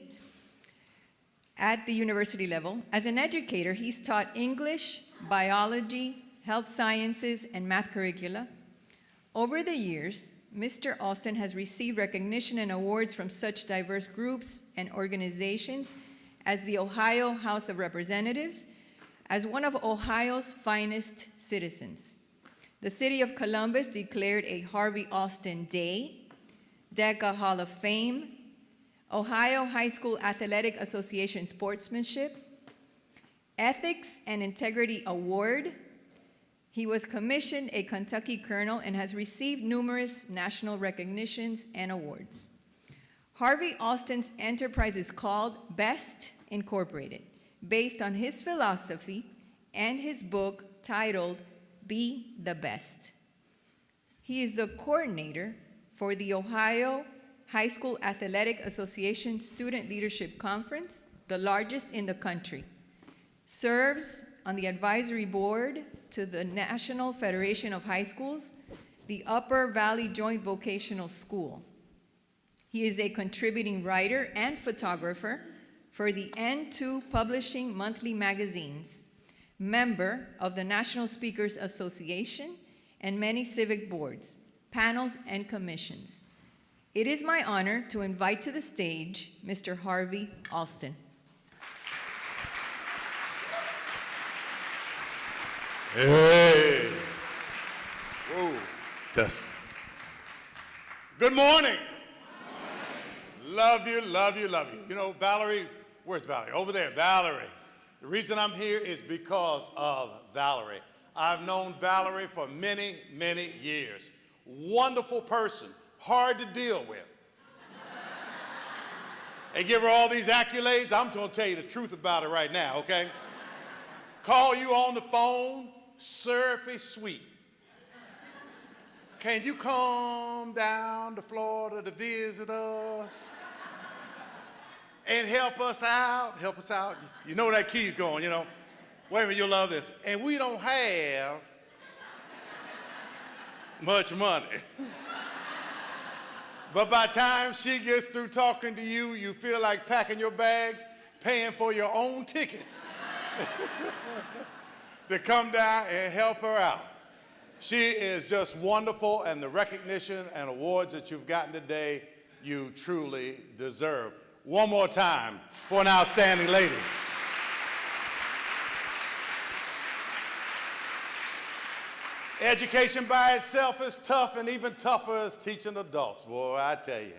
at the university level. As an educator, he's taught English, biology, health sciences, and math curricula. Over the years, Mr. Alston has received recognition and awards from such diverse groups and organizations as the Ohio House of Representatives, as one of Ohio's finest citizens. The City of Columbus declared a Harvey Alston Day, DECA Hall of Fame, Ohio High School Athletic Association Sportsmanship, Ethics and Integrity Award. He was commissioned a Kentucky Colonel and has received numerous national recognitions and awards. Harvey Alston's enterprise is called Best Incorporated, based on his philosophy and his book titled Be the Best. He is the coordinator for the Ohio High School Athletic Association Student Leadership Conference, the largest in the country. Serves on the advisory board to the National Federation of High Schools, the Upper Valley Joint Vocational School. He is a contributing writer and photographer for the N2 Publishing monthly magazines, member of the National Speakers Association, and many civic boards, panels, and commissions. It is my honor to invite to the stage Mr. Harvey Alston. Hey. Whoa. Just. Good morning. Love you, love you, love you. You know, Valerie, where's Valerie? Over there, Valerie. The reason I'm here is because of Valerie. I've known Valerie for many, many years. Wonderful person, hard to deal with. And give her all these accolades, I'm going to tell you the truth about her right now, okay? Call you on the phone, syrupy sweet. Can you come down to Florida to visit us and help us out? Help us out. You know where that key's going, you know. Wait a minute, you'll love this. And we don't have much money. But by the time she gets through talking to you, you feel like packing your bags, paying for your own ticket to come down and help her out. She is just wonderful, and the recognition and awards that you've gotten today, you truly deserve. One more time for an outstanding lady. Education by itself is tough, and even tougher is teaching adults, boy, I tell you.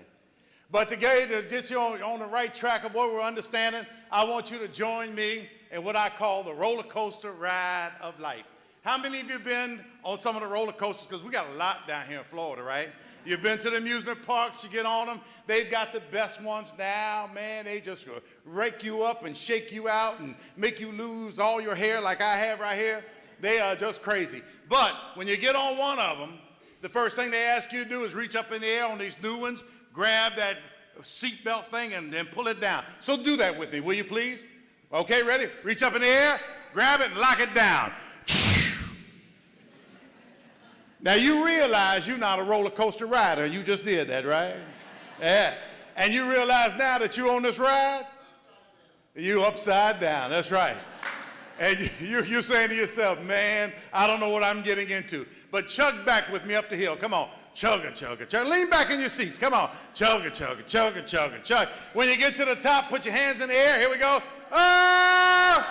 But to get you on the right track of what we're understanding, I want you to join me in what I call the roller coaster ride of life. How many of you have been on some of the roller coasters? Because we got a lot down here in Florida, right? You've been to the amusement parks, you get on them. They've got the best ones now, man. They just rake you up and shake you out and make you lose all your hair like I have right here. They are just crazy. But when you get on one of them, the first thing they ask you to do is reach up in the air on these new ones, grab that seatbelt thing, and then pull it down. So do that with me, will you please? Okay, ready? Reach up in the air, grab it, and lock it down. Now you realize you're not a roller coaster rider. You just did that, right? Yeah. And you realize now that you're on this ride? You upside down, that's right. And you're saying to yourself, man, I don't know what I'm getting into. But chug back with me up the hill. Come on. Chug it, chug it, chug. Lean back in your seats. Come on. Chug it, chug it, chug it, chug it, chug. When you get to the top, put your hands in the air. Here we go. Oh!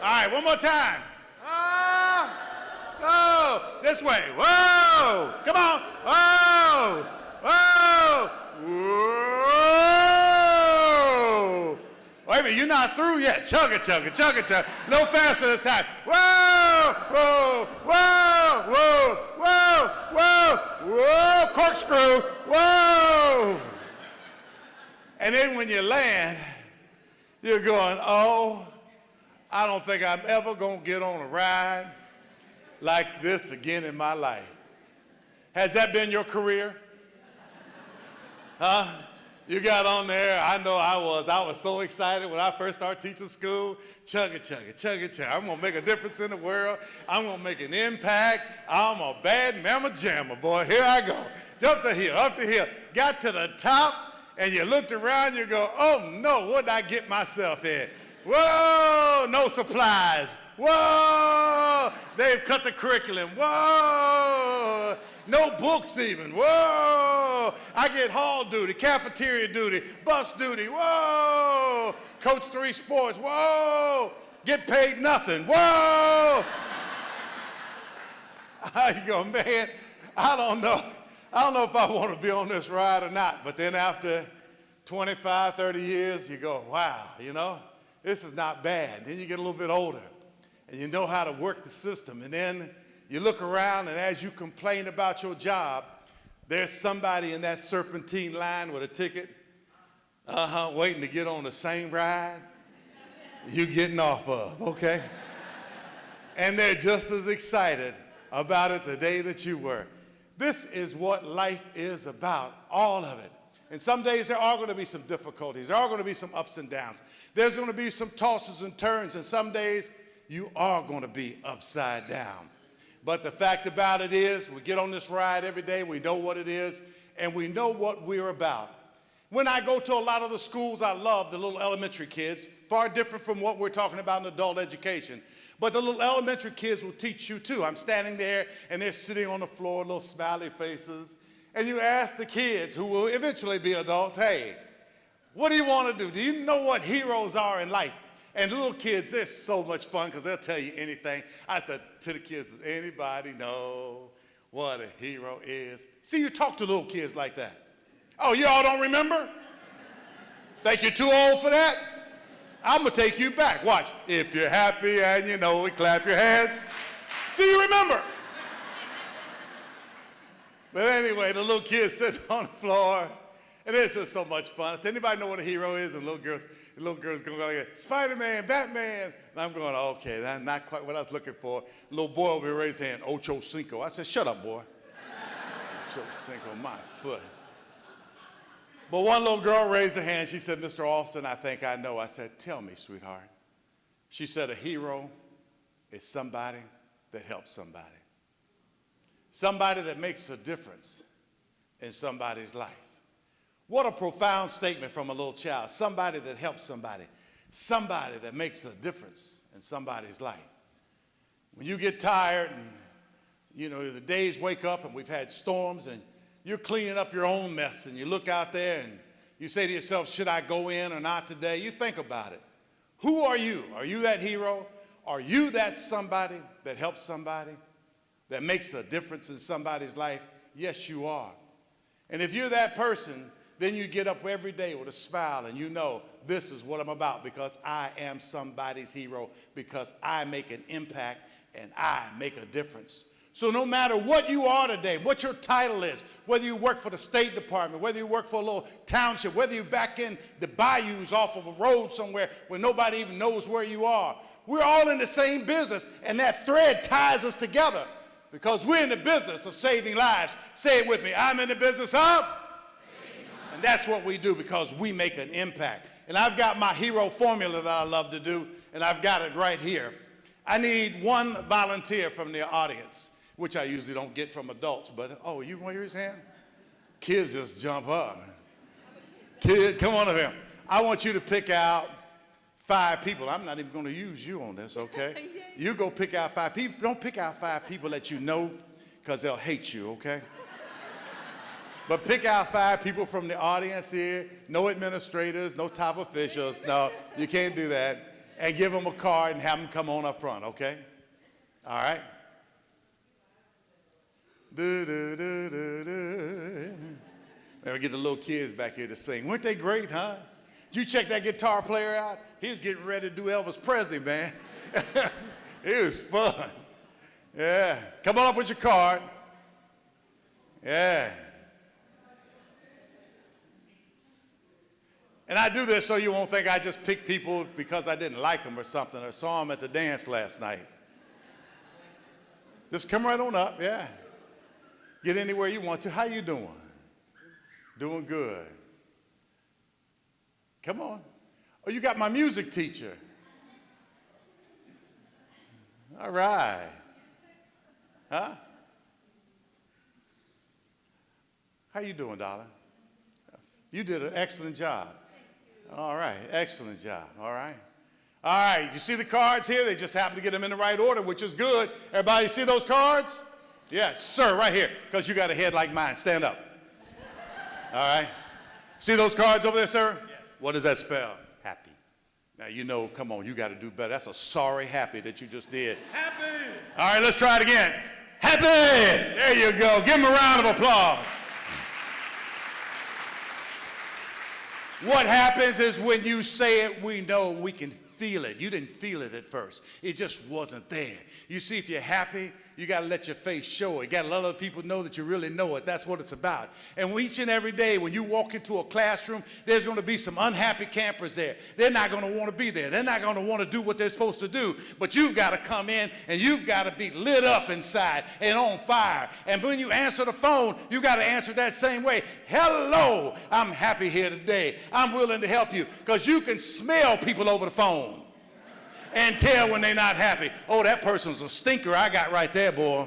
All right, one more time. Oh! Oh! This way. Whoa! Come on. Whoa! Whoa! Whoa! Wait a minute, you're not through yet. Chug it, chug it, chug it, chug. A little faster this time. Whoa! Whoa! Whoa! Whoa! Whoa! Whoa! Whoa! Corkscrew! Whoa! And then when you land, you're going, oh, I don't think I'm ever going to get on a ride like this again in my life. Has that been your career? Huh? You got on there. I know I was. I was so excited when I first started teaching school. Chug it, chug it, chug it, chug. I'm going to make a difference in the world. I'm going to make an impact. I'm a bad mamma jamma, boy. Here I go. Jump the hill, up the hill. Got to the top, and you looked around. You go, oh, no, what did I get myself in? Whoa, no supplies. Whoa, they've cut the curriculum. Whoa. No books even. Whoa! I get hall duty, cafeteria duty, bus duty. Whoa! Coach 3 sports. Whoa! Get paid nothing. Whoa! You go, man, I don't know. I don't know if I want to be on this ride or not. But then after 25, 30 years, you go, wow, you know, this is not bad. Then you get a little bit older and you know how to work the system. And then you look around, and as you complain about your job, there's somebody in that serpentine line with a ticket, waiting to get on the same ride you're getting off of, okay? And they're just as excited about it the day that you were. This is what life is about, all of it. And some days there are going to be some difficulties. There are going to be some ups and downs. There's going to be some tosses and turns, and some days you are going to be upside down. But the fact about it is, we get on this ride every day, we know what it is, and we know what we're about. When I go to a lot of the schools, I love the little elementary kids, far different from what we're talking about in adult education. But the little elementary kids will teach you too. I'm standing there, and they're sitting on the floor, little smiley faces, and you ask the kids, who will eventually be adults, hey, what do you want to do? Do you know what heroes are in life? And little kids, they're so much fun because they'll tell you anything. I said to the kids, does anybody know what a hero is? See, you talk to little kids like that. Oh, you all don't remember? Think you're too old for that? I'm going to take you back. Watch. If you're happy and you know it, clap your hands. See, you remember. But anyway, the little kids sitting on the floor, and it's just so much fun. Does anybody know what a hero is? And little girls going like, Spider-Man, Batman. And I'm going, okay, that's not quite what I was looking for. A little boy over here raised his hand, Ocho Cinco. I said, shut up, boy. Ocho Cinco, my foot. But one little girl raised her hand. She said, Mr. Alston, I think I know. I said, tell me, sweetheart. She said, a hero is somebody that helps somebody. Somebody that makes a difference in somebody's life. What a profound statement from a little child. Somebody that helps somebody. Somebody that makes a difference in somebody's life. When you get tired and, you know, the days wake up and we've had storms and you're cleaning up your own mess and you look out there and you say to yourself, should I go in or not today? You think about it. Who are you? Are you that hero? Are you that somebody that helps somebody? That makes a difference in somebody's life? Yes, you are. And if you're that person, then you get up every day with a smile and you know this is what I'm about because I am somebody's hero, because I make an impact and I make a difference. So no matter what you are today, what your title is, whether you work for the State Department, whether you work for a little township, whether you're back in the bayous off of a road somewhere where nobody even knows where you are, we're all in the same business, and that thread ties us together because we're in the business of saving lives. Say it with me. I'm in the business of? And that's what we do because we make an impact. And I've got my hero formula that I love to do, and I've got it right here. I need one volunteer from the audience, which I usually don't get from adults, but, oh, you want to raise your hand? Kids just jump up. Kid, come on up here. I want you to pick out 5 people. I'm not even going to use you on this, okay? You go pick out 5 people. Don't pick out 5 people that you know, because they'll hate you, okay? But pick out 5 people from the audience here. No administrators, no top officials. No, you can't do that. And give them a card and have them come on up front, okay? All right? Do, do, do, do, do. Then we get the little kids back here to sing. Weren't they great, huh? Did you check that guitar player out? He was getting ready to do Elvis Presley, man. It was fun. Yeah. Come on up with your card. Yeah. And I do this so you won't think I just pick people because I didn't like them or something or saw them at the dance last night. Just come right on up, yeah. Get anywhere you want to. How you doing? Doing good. Come on. Oh, you got my music teacher. All right. Huh? How you doing, darling? You did an excellent job. All right, excellent job, all right. All right, you see the cards here? They just happen to get them in the right order, which is good. Everybody see those cards? Yes, sir, right here, because you got a head like mine. Stand up. All right. See those cards over there, sir? Yes. What does that spell? Happy. Now, you know, come on, you got to do better. That's a sorry happy that you just did. Happy. All right, let's try it again. Happy. There you go. Give them a round of applause. What happens is when you say it, we know we can feel it. You didn't feel it at first. It just wasn't there. You see, if you're happy, you got to let your face show it. You got to let other people know that you really know it. That's what it's about. And each and every day when you walk into a classroom, there's going to be some unhappy campers there. They're not going to want to be there. They're not going to want to do what they're supposed to do. But you've got to come in and you've got to be lit up inside and on fire. And when you answer the phone, you got to answer that same way. Hello, I'm happy here today. I'm willing to help you, because you can smell people over the phone and tell when they're not happy. Oh, that person's a stinker I got right there, boy.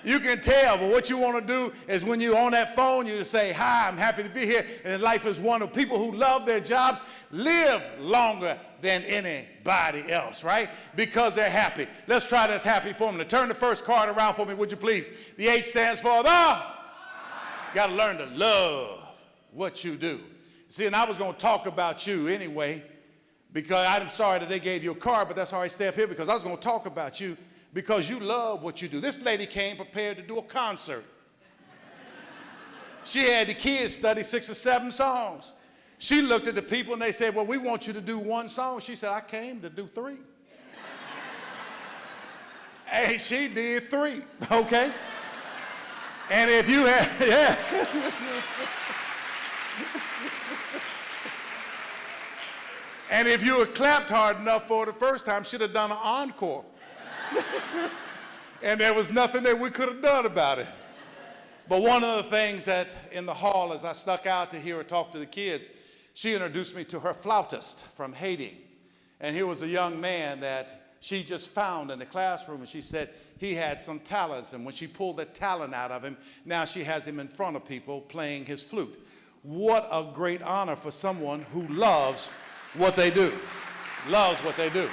You can tell, but what you want to do is when you're on that phone, you just say, hi, I'm happy to be here. And life is one of people who love their jobs live longer than anybody else, right? Because they're happy. Let's try this happy formula. Turn the first card around for me, would you please? The H stands for the. You got to learn to love what you do. See, and I was going to talk about you anyway, because I'm sorry that they gave you a card, but that's all right, stay up here, because I was going to talk about you because you love what you do. This lady came prepared to do a concert. She had the kids study 6 or 7 songs. She looked at the people and they said, well, we want you to do 1 song. She said, I came to do 3. And she did 3, okay? And if you had, yeah. And if you had clapped hard enough for the first time, she'd have done an encore. And there was nothing that we could have done about it. But one of the things that in the hall, as I snuck out to hear her talk to the kids, she introduced me to her flautist from Haiti. And here was a young man that she just found in the classroom, and she said he had some talents. And when she pulled that talent out of him, now she has him in front of people playing his flute. What a great honor for someone who loves what they do. Loves what they do.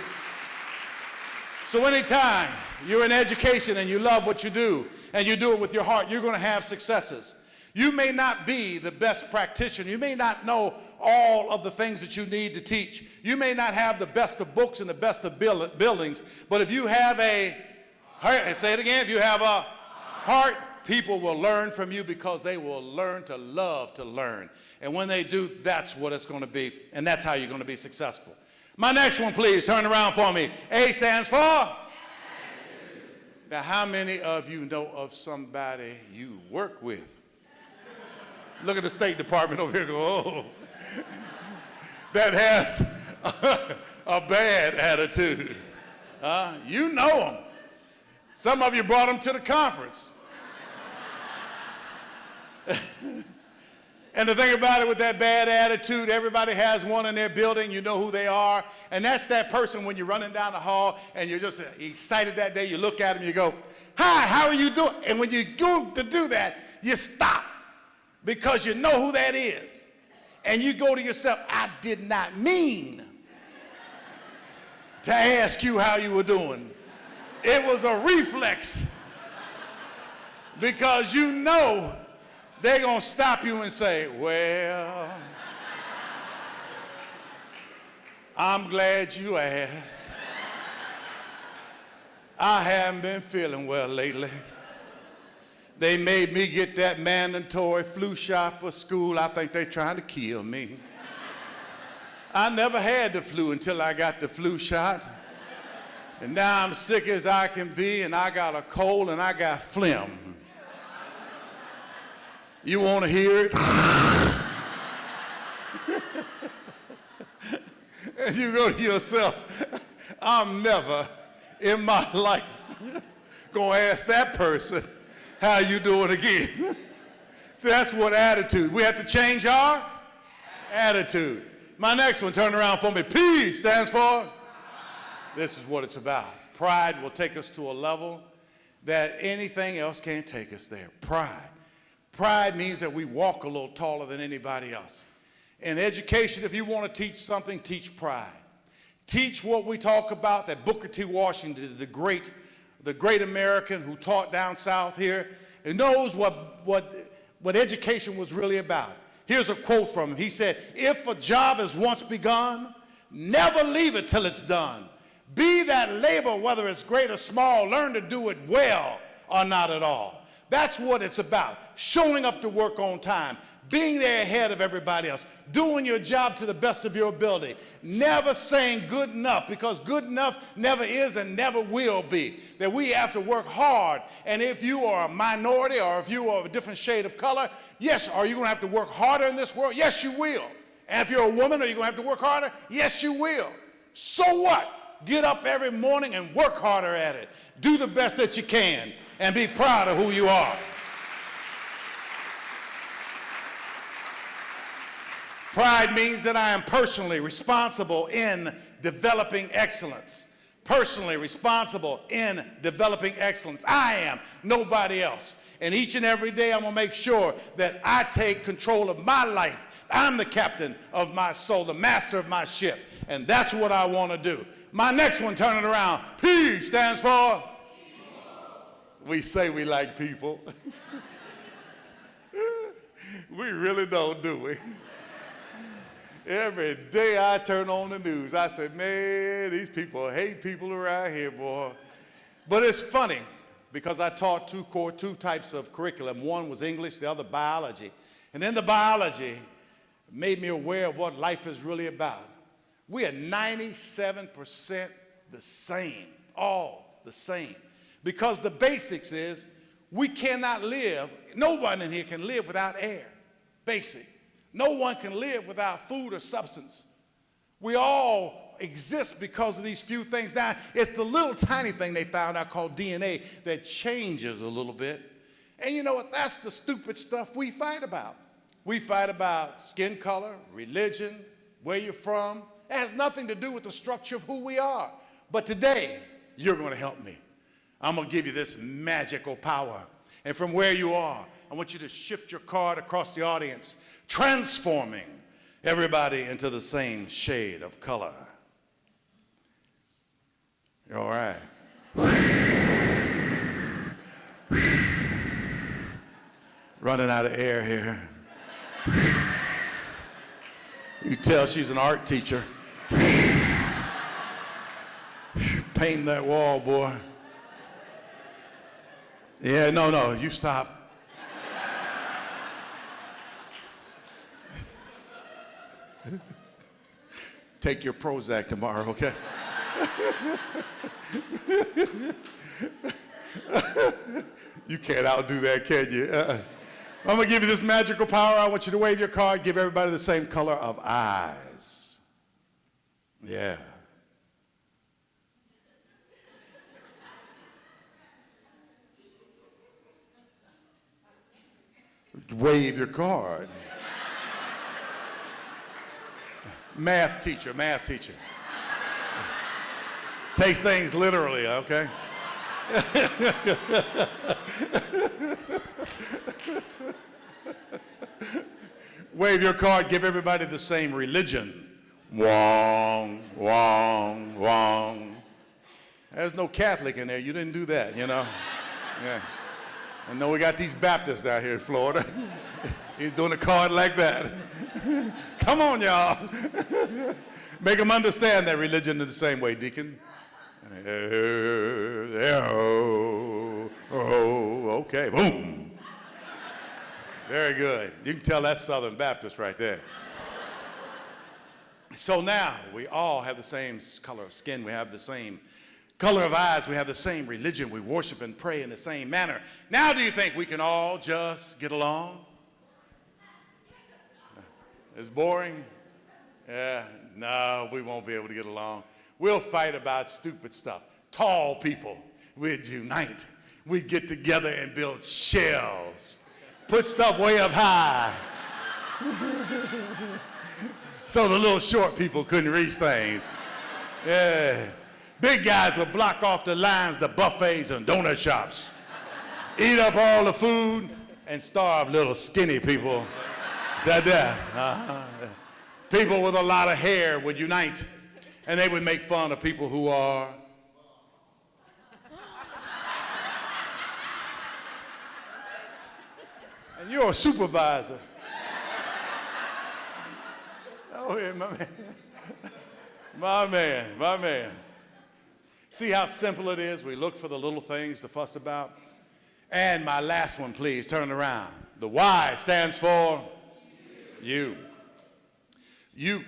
So anytime you're in education and you love what you do and you do it with your heart, you're going to have successes. You may not be the best practitioner. You may not know all of the things that you need to teach. You may not have the best of books and the best of buildings, but if you have a heart, and say it again, if you have a heart, people will learn from you because they will learn to love to learn. And when they do, that's what it's going to be, and that's how you're going to be successful. My next one, please, turn around for me. A stands for? Now, how many of you know of somebody you work with? Look at the State Department over here, go, oh, that has a bad attitude. You know them. Some of you brought them to the conference. And the thing about it with that bad attitude, everybody has one in their building, you know who they are, and that's that person when you're running down the hall and you're just excited that day, you look at them, you go, hi, how are you doing? And when you go to do that, you stop because you know who that is. And you go to yourself, I did not mean to ask you how you were doing. It was a reflex because you know they're going to stop you and say, well, I'm glad you asked. I haven't been feeling well lately. They made me get that mandatory flu shot for school. I think they're trying to kill me. I never had the flu until I got the flu shot. And now I'm sick as I can be, and I got a cold, and I got phlegm. You want to hear it? And you go to yourself, I'm never in my life going to ask that person how you doing again. See, that's what attitude. We have to change our attitude. My next one, turn around for me. P stands for? This is what it's about. Pride will take us to a level that anything else can't take us there. Pride. Pride means that we walk a little taller than anybody else. In education, if you want to teach something, teach pride. Teach what we talk about, that Booker T. Washington, the great American who taught down south here, and knows what education was really about. Here's a quote from him. He said, if a job is once begun, never leave it till it's done. Be that labor, whether it's great or small, learn to do it well or not at all. That's what it's about. Showing up to work on time, being there ahead of everybody else, doing your job to the best of your ability, never saying good enough, because good enough never is and never will be. That we have to work hard, and if you are a minority or if you are of a different shade of color, yes, are you going to have to work harder in this world? Yes, you will. And if you're a woman, are you going to have to work harder? Yes, you will. So what? Get up every morning and work harder at it. Do the best that you can and be proud of who you are. Pride means that I am personally responsible in developing excellence. Personally responsible in developing excellence. I am, nobody else. And each and every day I'm going to make sure that I take control of my life. I'm the captain of my soul, the master of my ship. And that's what I want to do. My next one, turn it around. P stands for? People. We say we like people. We really don't, do we? Every day I turn on the news, I say, man, these people hate people around here, boy. But it's funny, because I taught two types of curriculum. One was English, the other biology. And then the biology made me aware of what life is really about. We are 97% the same, all the same. Because the basics is we cannot live, no one in here can live without air. Basic. No one can live without food or substance. We all exist because of these few things. Now, it's the little tiny thing they found out called DNA that changes a little bit. And you know what? That's the stupid stuff we fight about. We fight about skin color, religion, where you're from. It has nothing to do with the structure of who we are. But today, you're going to help me. I'm going to give you this magical power. And from where you are, I want you to shift your card across the audience, transforming everybody into the same shade of color. You're all right. Running out of air here. You tell she's an art teacher. Painting that wall, boy. Yeah, no, you stop. Take your Prozac tomorrow, okay? You can't outdo that, can you? I'm going to give you this magical power. I want you to wave your card, give everybody the same color of eyes. Yeah. Wave your card. Math teacher. Takes things literally, okay? Wave your card, give everybody the same religion. Wong, wong, wong. There's no Catholic in there. You didn't do that, you know? Yeah. I know we got these Baptists down here in Florida. He's doing a card like that. Come on, y'all. Make them understand that religion in the same way, Deacon. Okay, boom. Very good. You can tell that's Southern Baptist right there. So now we all have the same color of skin. We have the same color of eyes. We have the same religion. We worship and pray in the same manner. Now do you think we can all just get along? It's boring? Yeah, no, we won't be able to get along. We'll fight about stupid stuff. Tall people, we'd unite. We'd get together and build shelves. Put stuff way up high. So the little short people couldn't reach things. Yeah. Big guys would block off the lines, the buffets and donut shops. Eat up all the food and starve little skinny people to death. People with a lot of hair would unite, and they would make fun of people who are. And you're a supervisor. Oh, yeah, my man. My man, my man. See how simple it is? We look for the little things to fuss about. And my last one, please, turn around. The Y stands for you. You.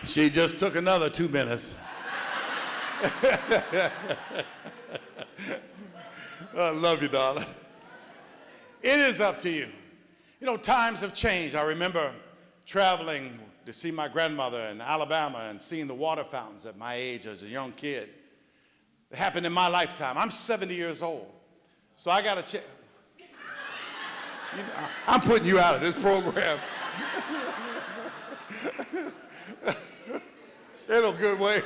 She just took another 2 minutes. I love you, darling. It is up to you. You know, times have changed. I remember traveling to see my grandmother in Alabama and seeing the water fountains at my age as a young kid. It happened in my lifetime. I'm 70 years old, so I got to check. You know, I'm putting you out of this program. In a good way.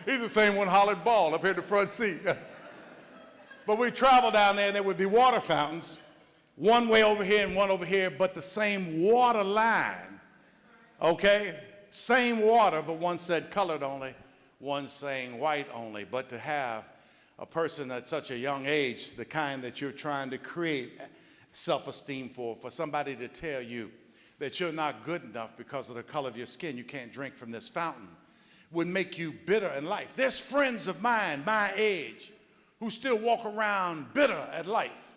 He's the same one hollered ball up here in the front seat. But we travel down there and there would be water fountains, one way over here and one over here, but the same water line, okay? Same water, but one said colored only, one saying white only. But to have a person at such a young age, the kind that you're trying to create self-esteem for somebody to tell you that you're not good enough because of the color of your skin, you can't drink from this fountain, would make you bitter in life. There's friends of mine, my age, who still walk around bitter at life,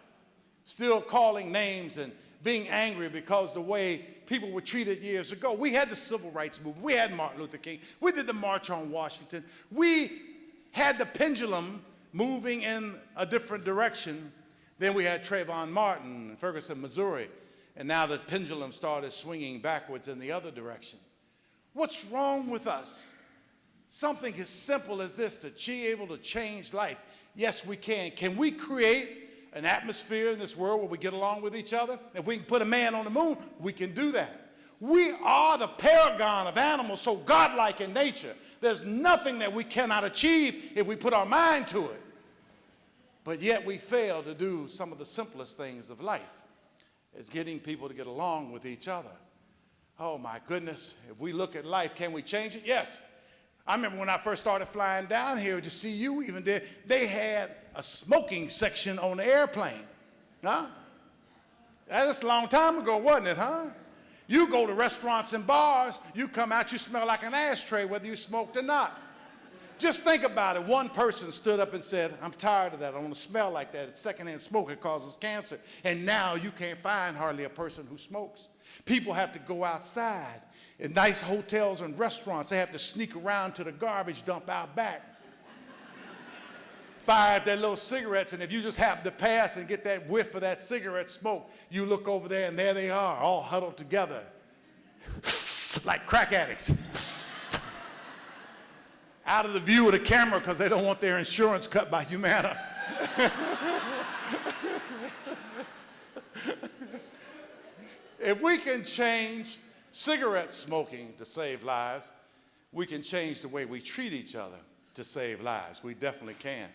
still calling names and being angry because the way people were treated years ago. We had the civil rights movement. We had Martin Luther King. We did the March on Washington. We had the pendulum moving in a different direction. Then we had Trayvon Martin in Ferguson, Missouri. And now the pendulum started swinging backwards in the other direction. What's wrong with us? Something as simple as this, to be able to change life. Yes, we can. Can we create an atmosphere in this world where we get along with each other? If we can put a man on the moon, we can do that. We are the paragon of animals, so godlike in nature. There's nothing that we cannot achieve if we put our mind to it. But yet we fail to do some of the simplest things of life. Is getting people to get along with each other. Oh my goodness, if we look at life, can we change it? Yes. I remember when I first started flying down here to see you even there, they had a smoking section on the airplane. Huh? That's a long time ago, wasn't it, huh? You go to restaurants and bars, you come out, you smell like an ashtray whether you smoked or not. Just think about it. One person stood up and said, I'm tired of that. I don't want to smell like that. It's secondhand smoke. It causes cancer. And now you can't find hardly a person who smokes. People have to go outside. In nice hotels and restaurants, they have to sneak around to the garbage dump out back. Fire up their little cigarettes, and if you just happen to pass and get that whiff of that cigarette smoke, you look over there, and there they are, all huddled together, like crack addicts. Out of the view of the camera because they don't want their insurance cut by Humana. If we can change cigarette smoking to save lives, we can change the way we treat each other. to save lives. We definitely can.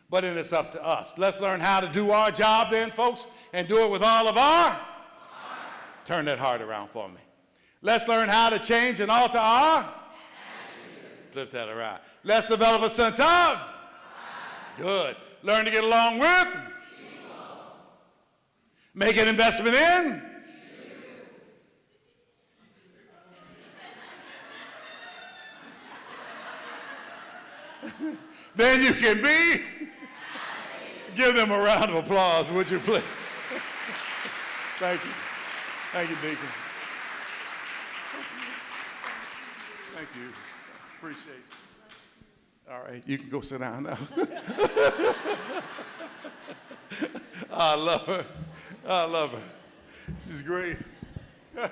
But then it's up to us. Let's learn how to do our job then, folks, and do it with all of our heart. Turn that heart around for me. Let's learn how to change and alter our attitude. Flip that around. Let's develop a sense of good. Learn to get along with people. Make an investment in then you can be. Give them a round of applause, would you please? Thank you. Thank you, Deacon. Thank you. Appreciate it. All right, you can go sit down now. I love her. I love her. She's great. But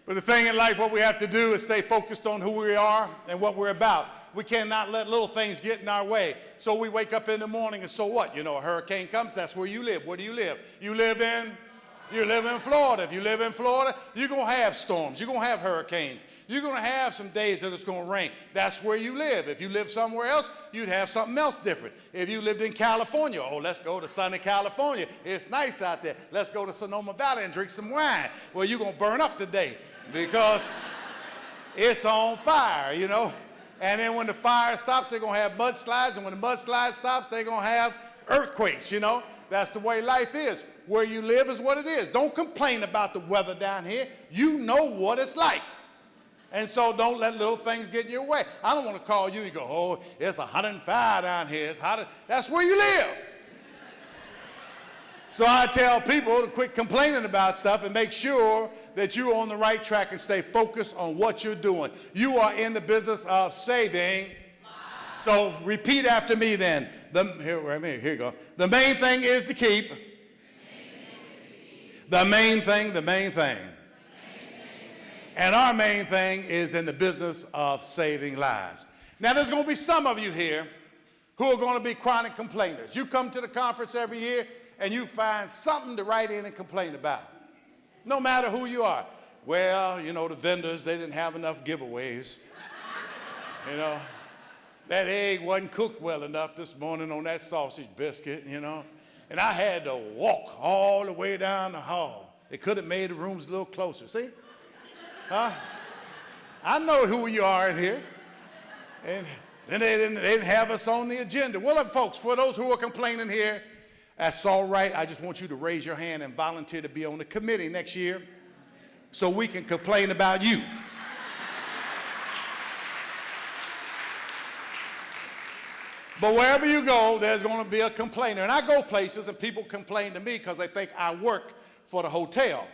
the thing in life, what we have to do is stay focused on who we are and what we're about. We cannot let little things get in our way. So we wake up in the morning and so what? You know, a hurricane comes, that's where you live. Where do you live? You live in Florida. If you live in Florida, you're going to have storms. You're going to have hurricanes. You're going to have some days that it's going to rain. That's where you live. If you live somewhere else, you'd have something else different. If you lived in California, oh, let's go to sunny California. It's nice out there. Let's go to Sonoma Valley and drink some wine. Well, you're going to burn up today because it's on fire, you know. And then when the fire stops, they're going to have mudslides. And when the mudslide stops, they're going to have earthquakes, you know. That's the way life is. Where you live is what it is. Don't complain about the weather down here. You know what it's like. And so don't let little things get in your way. I don't want to call you and go, oh, it's 105 down here. It's hot. That's where you live. So I tell people to quit complaining about stuff and make sure that you're on the right track and stay focused on what you're doing. You are in the business of saving. So repeat after me then. Here you go. The main thing is to keep. The main thing. And our main thing is in the business of saving lives. Now there's going to be some of you here who are going to be chronic complainers. You come to the conference every year and you find something to write in and complain about. No matter who you are. Well, you know, the vendors, they didn't have enough giveaways. You know, that egg wasn't cooked well enough this morning on that sausage biscuit, you know. And I had to walk all the way down the hall. They could have made the rooms a little closer, see? Huh? I know who you are in here. And then they didn't have us on the agenda. Well, folks, for those who are complaining here, that's all right. I just want you to raise your hand and volunteer to be on the committee next year so we can complain about you. But wherever you go, there's going to be a complainer. And I go places and people complain to me because they think I work for the hotel.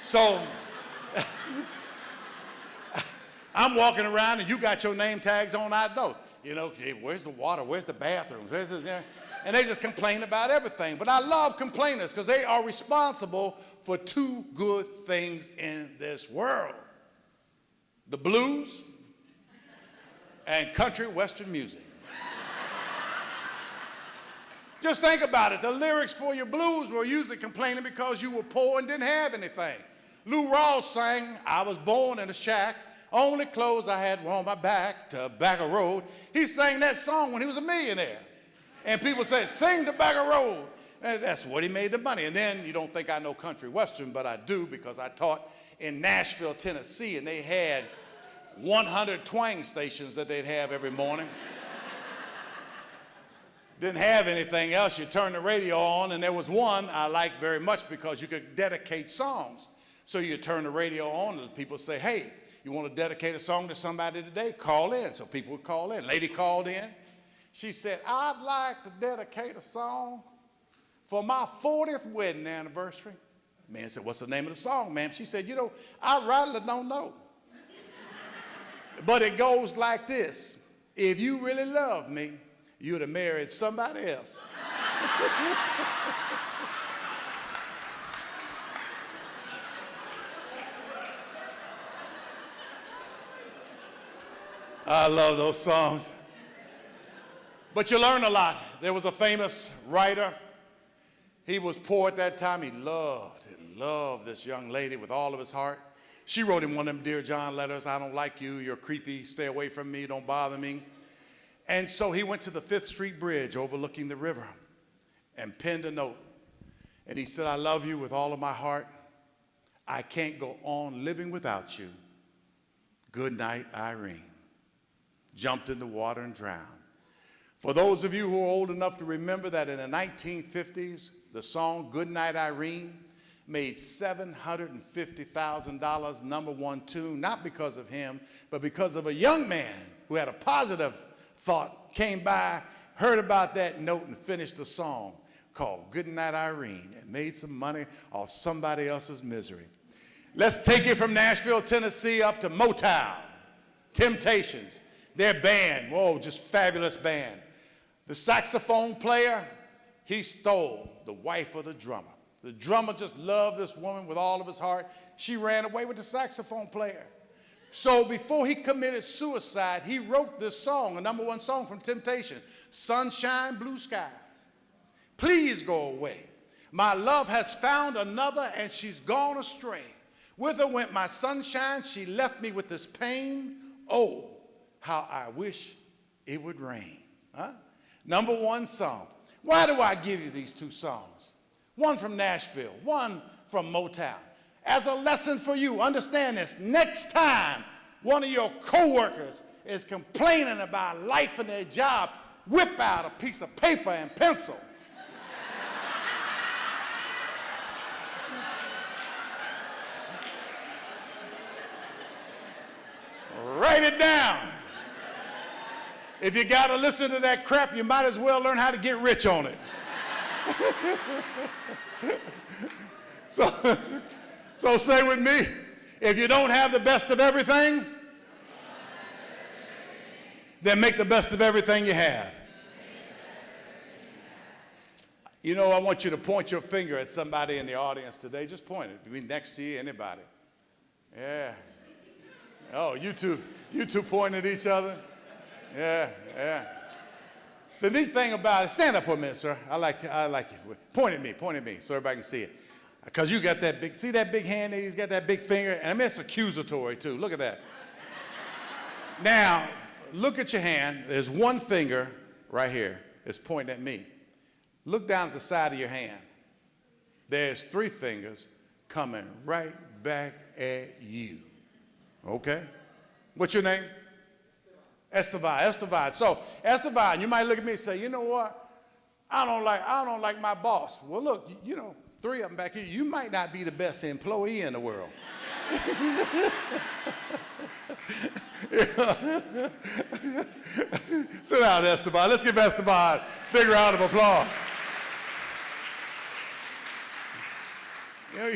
So I'm walking around and you got your name tags on, I know. You know, hey, where's the water? Where's the bathrooms? And they just complain about everything. But I love complainers because they are responsible for two good things in this world: the blues and country western music. Just think about it. The lyrics for your blues were usually complaining because you were poor and didn't have anything. Lou Rawls sang, I was born in a shack, only clothes I had were on my back, Tobacco Road. He sang that song when he was a millionaire. And people said, sing Tobacco Road. And that's what he made the money. And then you don't think I know country western, but I do because I taught in Nashville, Tennessee, and they had 100 twang stations that they'd have every morning. Didn't have anything else. You turn the radio on, and there was one I liked very much because you could dedicate songs. So you turn the radio on, and people say, hey, you want to dedicate a song to somebody today? Call in. So people would call in. Lady called in. She said, I'd like to dedicate a song for my 40th wedding anniversary. Man said, what's the name of the song, ma'am? She said, you know, I rightly don't know. But it goes like this. If you really love me, you'd have married somebody else. I love those songs. But you learn a lot. There was a famous writer. He was poor at that time. He loved this young lady with all of his heart. She wrote him one of them Dear John letters. I don't like you. You're creepy. Stay away from me. Don't bother me. And so he went to the 5th Street Bridge overlooking the river and penned a note. And he said, I love you with all of my heart. I can't go on living without you. Good night, Irene. Jumped in the water and drowned. For those of you who are old enough to remember that in the 1950s, the song Good Night, Irene made $750,000 #1 tune, not because of him, but because of a young man who had a positive thought, came by, heard about that note, and finished the song called Good Night, Irene, and made some money off somebody else's misery. Let's take it from Nashville, Tennessee, up to Motown, Temptations, their band, whoa, just fabulous band. The saxophone player, he stole the wife of the drummer. The drummer just loved this woman with all of his heart. She ran away with the saxophone player. So before he committed suicide, he wrote this song, a #1 song from Temptation, Sunshine, Blue Skies. Please go away. My love has found another and she's gone astray. With her went my sunshine, she left me with this pain. Oh, how I wish it would rain. Huh? #1 song. Why do I give you these two songs? One from Nashville, one from Motown. As a lesson for you, understand this. Next time one of your coworkers is complaining about life and their job, whip out a piece of paper and pencil. Write it down. If you got to listen to that crap, you might as well learn how to get rich on it. So say with me, if you don't have the best of everything, then make the best of everything you have. You know, I want you to point your finger at somebody in the audience today. Just point it. Be next to you, anybody. Yeah. Oh, you two pointing at each other. Yeah. The neat thing about it, stand up for a minute, sir. I like you. Point at me, so everybody can see it. Because you got that big, see that big hand there? He's got that big finger, and I mean, it's accusatory too. Look at that. Now, look at your hand. There's one finger right here. It's pointing at me. Look down at the side of your hand. There's 3 fingers coming right back at you. Okay? What's your name? Estevan. So, Estevan, you might look at me and say, you know what? I don't like my boss. Well, look, you know, 3 of them back here, you might not be the best employee in the world. Sit down, Esteban. Let's give Esteban a big round of applause. You know,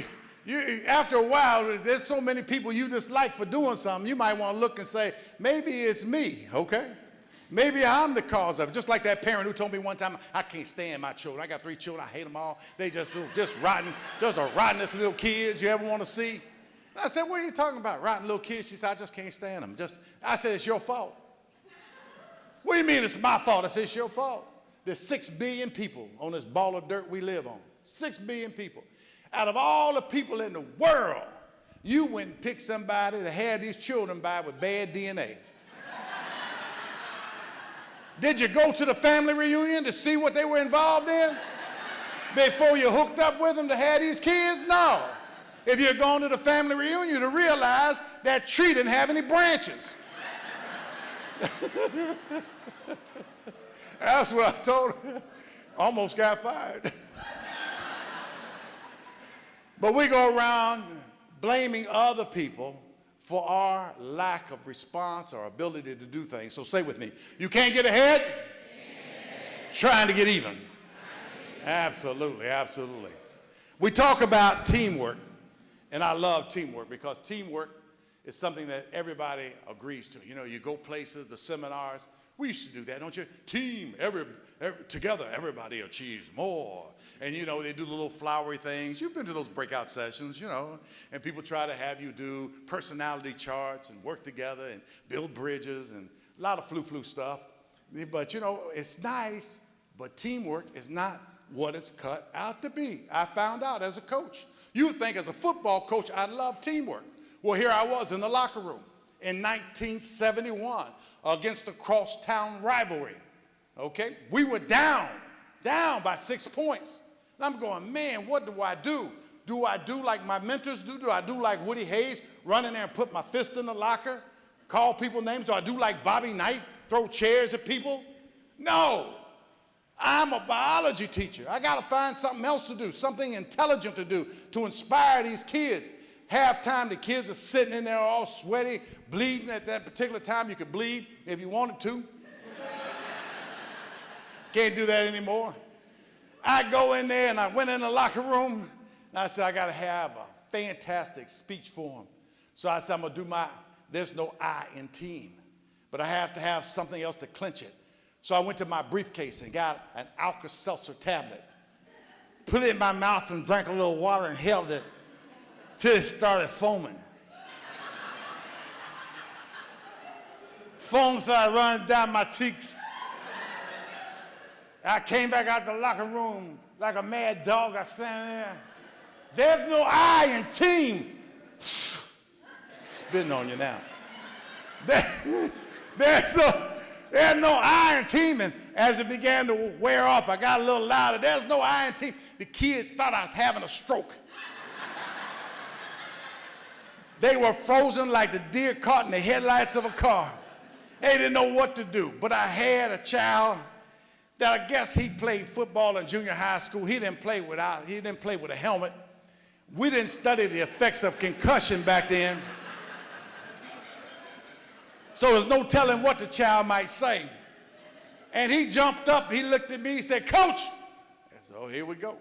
after a while, there's so many people you dislike for doing something, you might want to look and say, maybe it's me, okay? Maybe I'm the cause of it. Just like that parent who told me one time, I can't stand my children. I got 3 children. I hate them all. They just rotten, just the rottenest little kids you ever want to see. And I said, what are you talking about, rotten little kids? She said, I just can't stand them. I said, it's your fault. What do you mean it's my fault? I said, it's your fault. There's 6 billion people on this ball of dirt we live on. 6 billion people. Out of all the people in the world, you went and picked somebody that had these children by with bad DNA. Did you go to the family reunion to see what they were involved in before you hooked up with them to have these kids? No. If you're going to the family reunion to realize that tree didn't have any branches. That's what I told her. Almost got fired. But we go around blaming other people for our lack of response or ability to do things. So say with me, you can't get ahead? Trying to get even. Absolutely. We talk about teamwork, and I love teamwork because teamwork is something that everybody agrees to. You know, you go places, the seminars, we used to do that, don't you? Team, together, everybody achieves more. And, you know, they do the little flowery things. You've been to those breakout sessions, you know, and people try to have you do personality charts and work together and build bridges and a lot of flu stuff. But, you know, it's nice, but teamwork is not what it's cut out to be. I found out as a coach. You think as a football coach, I love teamwork. Well, here I was in the locker room, in 1971 against the crosstown rivalry. Okay? We were down by 6 points. And I'm going, man, what do I do? Do I do like my mentors do? Do I do like Woody Hayes, run in there and put my fist in the locker, call people names? Do I do like Bobby Knight, throw chairs at people? No. I'm a biology teacher. I got to find something else to do, something intelligent to do to inspire these kids. Halftime, the kids are sitting in there all sweaty, bleeding. At that particular time, you could bleed if you wanted to. Can't do that anymore. I go in there, and I went in the locker room, and I said, I got to have a fantastic speech for them. So I said, I'm going to do there's no I in team, but I have to have something else to clinch it. So I went to my briefcase and got an Alka-Seltzer tablet, put it in my mouth and drank a little water and held it till it started foaming. Foam started running down my cheeks. I came back out the locker room like a mad dog. I stand there. There's no I in team. Spitting on you now. There's no I in team. And as it began to wear off, I got a little louder. There's no I in team. The kids thought I was having a stroke. They were frozen like the deer caught in the headlights of a car. They didn't know what to do. But I had a child that I guess he played football in junior high school. He didn't play with a helmet. We didn't study the effects of concussion back then. So there's no telling what the child might say. And he jumped up, he looked at me, he said, Coach. I said, oh, here we go.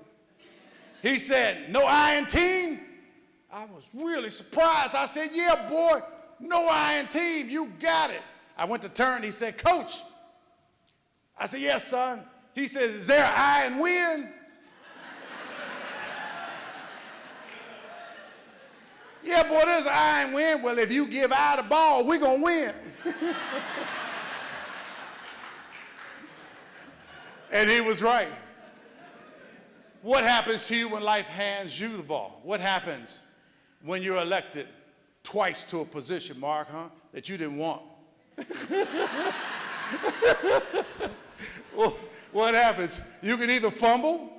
He said, no I in team? I was really surprised. I said, yeah, boy, no I in team, you got it. I went to turn, he said, Coach. I said, yes, son. He says, is there an I in win? Yeah, boy, there's an I in win. Well, if you give I the ball, we're going to win. And he was right. What happens to you when life hands you the ball? What happens when you're elected twice to a position, Mark, that you didn't want? Well, what happens? You can either fumble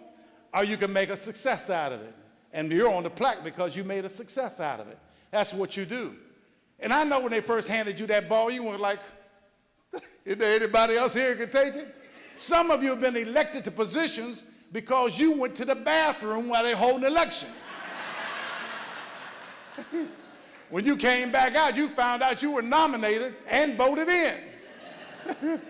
or you can make a success out of it. And you're on the plaque because you made a success out of it. That's what you do. And I know when they first handed you that ball, you were like, is there anybody else here who can take it? Some of you have been elected to positions because you went to the bathroom while they hold an election. When you came back out, you found out you were nominated and voted in.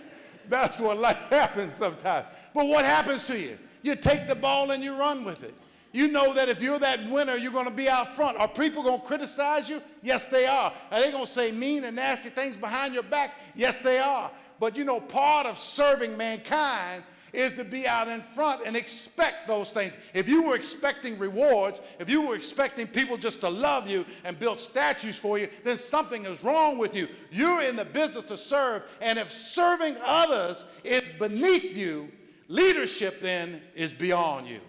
That's what life happens sometimes. But what happens to you? You take the ball and you run with it. You know that if you're that winner, you're going to be out front. Are people going to criticize you? Yes, they are. Are they going to say mean and nasty things behind your back? Yes, they are. But you know, part of serving mankind is to be out in front and expect those things. If you were expecting rewards, if you were expecting people just to love you and build statues for you, then something is wrong with you. You're in the business to serve, and if serving others is beneath you, leadership then is beyond you.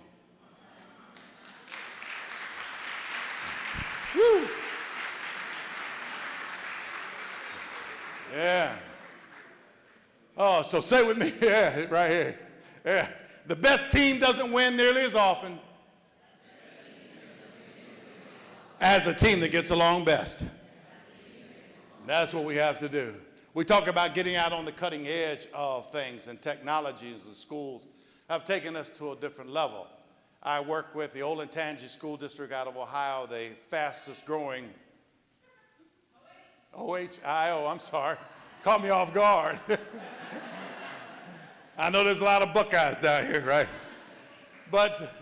Woo. Yeah. Oh, so say with me, yeah, right here. Yeah. The best team doesn't win nearly as often as the team that gets along best. That's what we have to do. We talk about getting out on the cutting edge of things, and technologies and schools have taken us to a different level. I work with the Olentangy School District out of Ohio, the fastest growing, OHIO, I'm sorry, caught me off guard. I know there's a lot of Buckeyes down here, right? But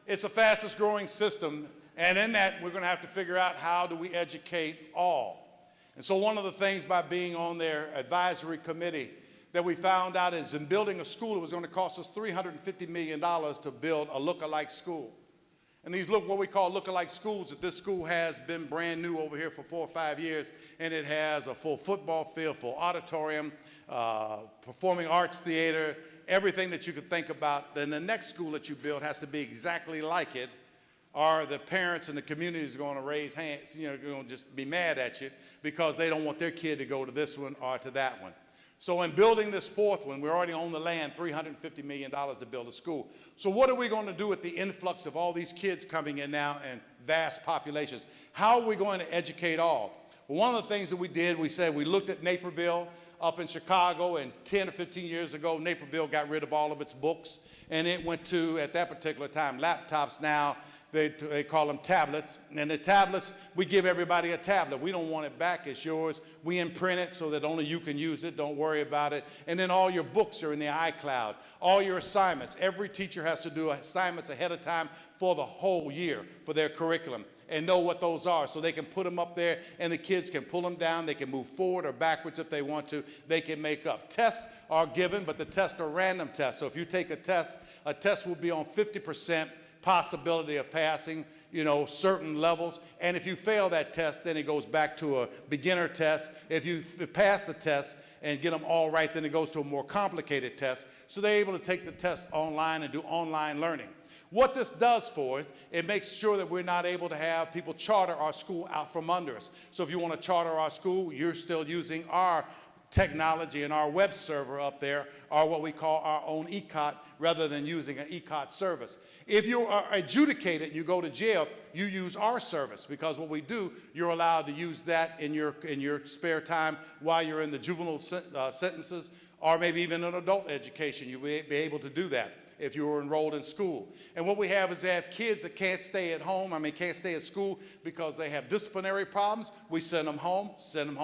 it's the fastest growing system, and in that we're going to have to figure out how do we educate all. And so one of the things by being on their advisory committee that we found out is in building a school, it was going to cost us $350 million to build a look-alike school. And these what we call look-alike schools, that this school has been brand new over here for 4 or 5 years, and it has a full football field, full auditorium, performing arts theater, everything that you could think about. Then the next school that you build has to be exactly like it or the parents and the community is going to raise hands, going to just be mad at you because they don't want their kid to go to this one or to that one. So in building this fourth one, we already own the land, $350 million to build a school. So what are we going to do with the influx of all these kids coming in now and vast populations? How are we going to educate all? Well, one of the things that we did, we said we looked at Naperville up in Chicago, and 10 or 15 years ago, Naperville got rid of all of its books, and it went to, at that particular time, laptops. Now they call them tablets, and the tablets, we give everybody a tablet. We don't want it back, it's yours. We imprint it so that only you can use it, don't worry about it. And then all your books are in the iCloud, all your assignments. Every teacher has to do assignments ahead of time for the whole year for their curriculum and know what those are so they can put them up there and the kids can pull them down. They can move forward or backwards if they want to. They can make up. Tests are given, but the tests are random tests. So if you take a test will be on 50% possibility of passing, certain levels. And if you fail that test, then it goes back to a beginner test. If you pass the test and get them all right, then it goes to a more complicated test. So they're able to take the test online and do online learning. What this does for us, it makes sure that we're not able to have people charter our school out from under us. So if you want to charter our school, you're still using our technology and our web server up there, or what we call our own ECOT, rather than using an ECOT service. If you are adjudicated and you go to jail, you use our service, because what we do, you're allowed to use that in your spare time while you're in the juvenile sentences, or maybe even in adult education. You'll be able to do that if you were enrolled in school. And what we have is they have kids that can't stay at home, can't stay at school because they have disciplinary problems. We send them home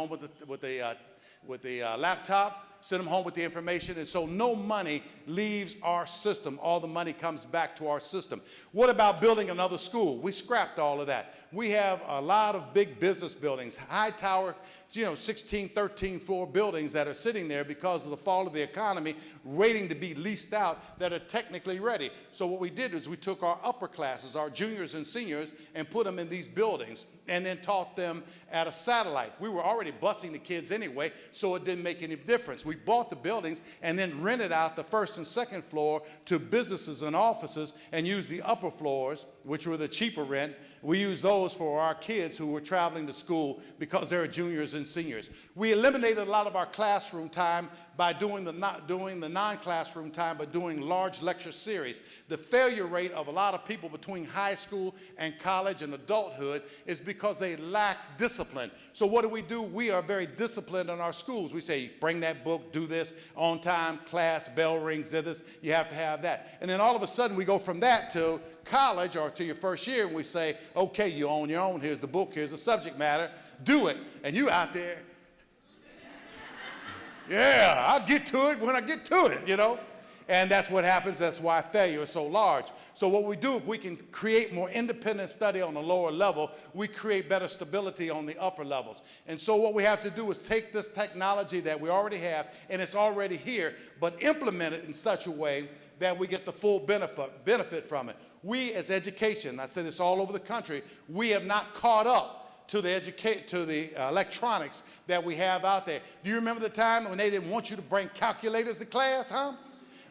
with the laptop, send them home with the information, and so no money leaves our system. All the money comes back to our system. What about building another school? We scrapped all of that. We have a lot of big business buildings, high tower, 16, 13 floor buildings that are sitting there because of the fall of the economy, waiting to be leased out, that are technically ready. So what we did is we took our upper classes, our juniors and seniors, and put them in these buildings and then taught them at a satellite. We were already busing the kids anyway, so it didn't make any difference. We bought the buildings and then rented out the first and second floor to businesses and offices, and used the upper floors, which were the cheaper rent. We use those for our kids who were traveling to school because they're juniors and seniors. We eliminated a lot of our classroom time by not doing the non-classroom time, but doing large lecture series. The failure rate of a lot of people between high school and college and adulthood is because they lack discipline. So what do? We are very disciplined in our schools. We say, bring that book, do this, on time, class, bell rings, do this, you have to have that. And then all of a sudden we go from that to college or to your first year, and we say, okay, you're on your own, here's the book, here's the subject matter, do it. And you out there, yeah, I'll get to it when I get to it, And that's what happens. That's why failure is so large. So what we do, if we can create more independent study on the lower level, we create better stability on the upper levels. And so what we have to do is take this technology that we already have, and it's already here, but implement it in such a way that we get the full benefit from it. We as education, I say this all over the country, we have not caught up to the electronics that we have out there. Do you remember the time when they didn't want you to bring calculators to class, huh?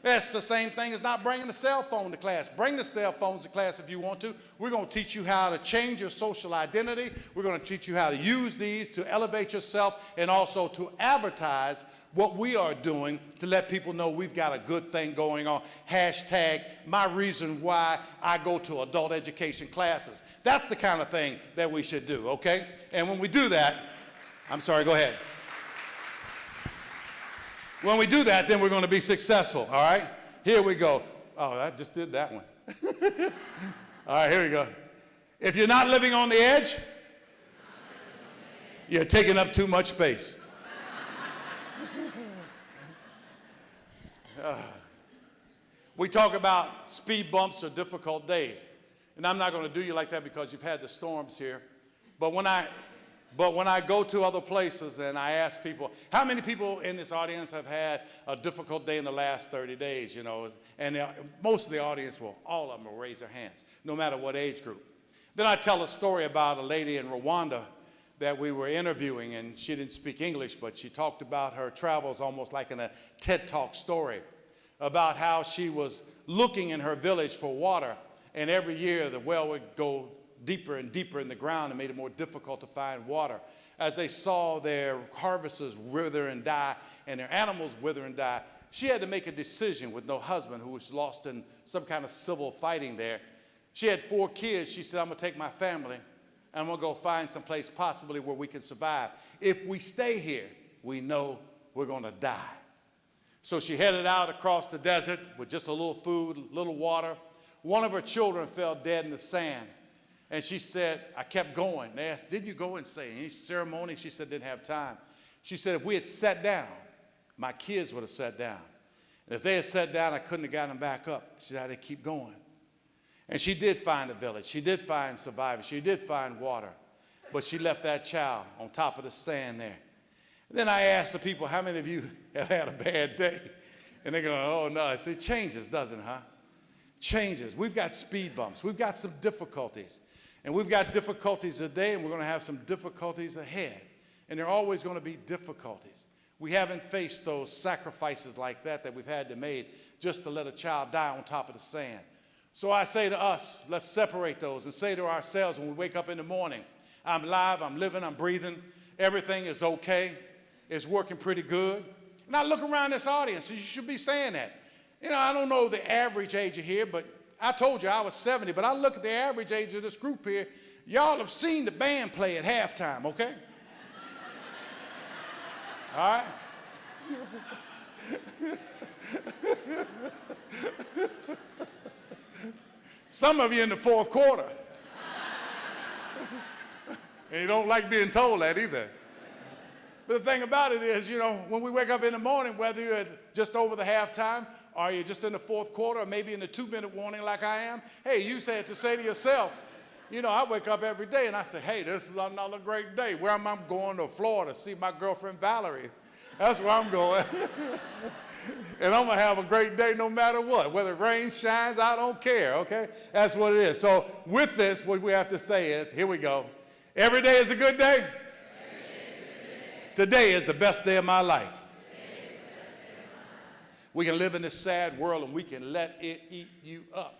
That's the same thing as not bringing the cell phone to class. Bring the cell phones to class if you want to. We're going to teach you how to change your social identity. We're going to teach you how to use these to elevate yourself, and also to advertise what we are doing to let people know we've got a good thing going on. Hashtag my reason why I go to adult education classes. That's the kind of thing that we should do, okay? And when we do that, I'm sorry, go ahead. When we do that, then we're going to be successful, all right? Here we go. Oh, I just did that one. All right, here we go. If you're not living on the edge, you're taking up too much space. We talk about speed bumps or difficult days. And I'm not going to do you like that because you've had the storms here. But when I go to other places and I ask people, how many people in this audience have had a difficult day in the last 30 days, And most of the audience all of them will raise their hands, no matter what age group. Then I tell a story about a lady in Rwanda that we were interviewing, and she didn't speak English, but she talked about her travels almost like in a TED Talk story, about how she was looking in her village for water, And every year, the well would go deeper and deeper in the ground and made it more difficult to find water. As they saw their harvests wither and die and their animals wither and die, she had to make a decision with no husband, who was lost in some kind of civil fighting there. She had 4 kids. She said, I'm going to take my family and I'm going to go find some place possibly where we can survive. If we stay here, we know we're going to die. So she headed out across the desert with just a little food, a little water. One of her children fell dead in the sand. And she said, I kept going. They asked, did you go and say any ceremony? She said, didn't have time. She said, if we had sat down, my kids would have sat down. And if they had sat down, I couldn't have gotten them back up. She said, I'd keep going. And she did find a village. She did find survivors. She did find water. But she left that child on top of the sand there. And then I asked the people, how many of you have had a bad day? And they go, oh, no. It changes, doesn't it, huh? Changes. We've got speed bumps. We've got some difficulties. And we've got difficulties today, and we're going to have some difficulties ahead. And there are always going to be difficulties. We haven't faced those sacrifices like that we've had to make just to let a child die on top of the sand. So I say to us, let's separate those and say to ourselves when we wake up in the morning, I'm alive, I'm living, I'm breathing, everything is okay, it's working pretty good. And I look around this audience, and you should be saying that. You know, I don't know the average age of here, but I told you I was 70, but I look at the average age of this group here, y'all have seen the band play at halftime, okay? All right? Some of you in the fourth quarter. And you don't like being told that either. But the thing about it is, you know, when we wake up in the morning, whether you're just over the halftime, or you're just in the fourth quarter, or maybe in the 2-minute warning like I am, hey, you say it to say to yourself, you know, I wake up every day and I say, hey, this is another great day. Where am I going? To Florida to see my girlfriend Valerie. That's where I'm going. And I'm going to have a great day no matter what. Whether it rains, shines, I don't care, okay? That's what it is. So with this, what we have to say is, here we go. Every day is a good day. Today is the best day of my life. We can live in this sad world and we can let it eat you up.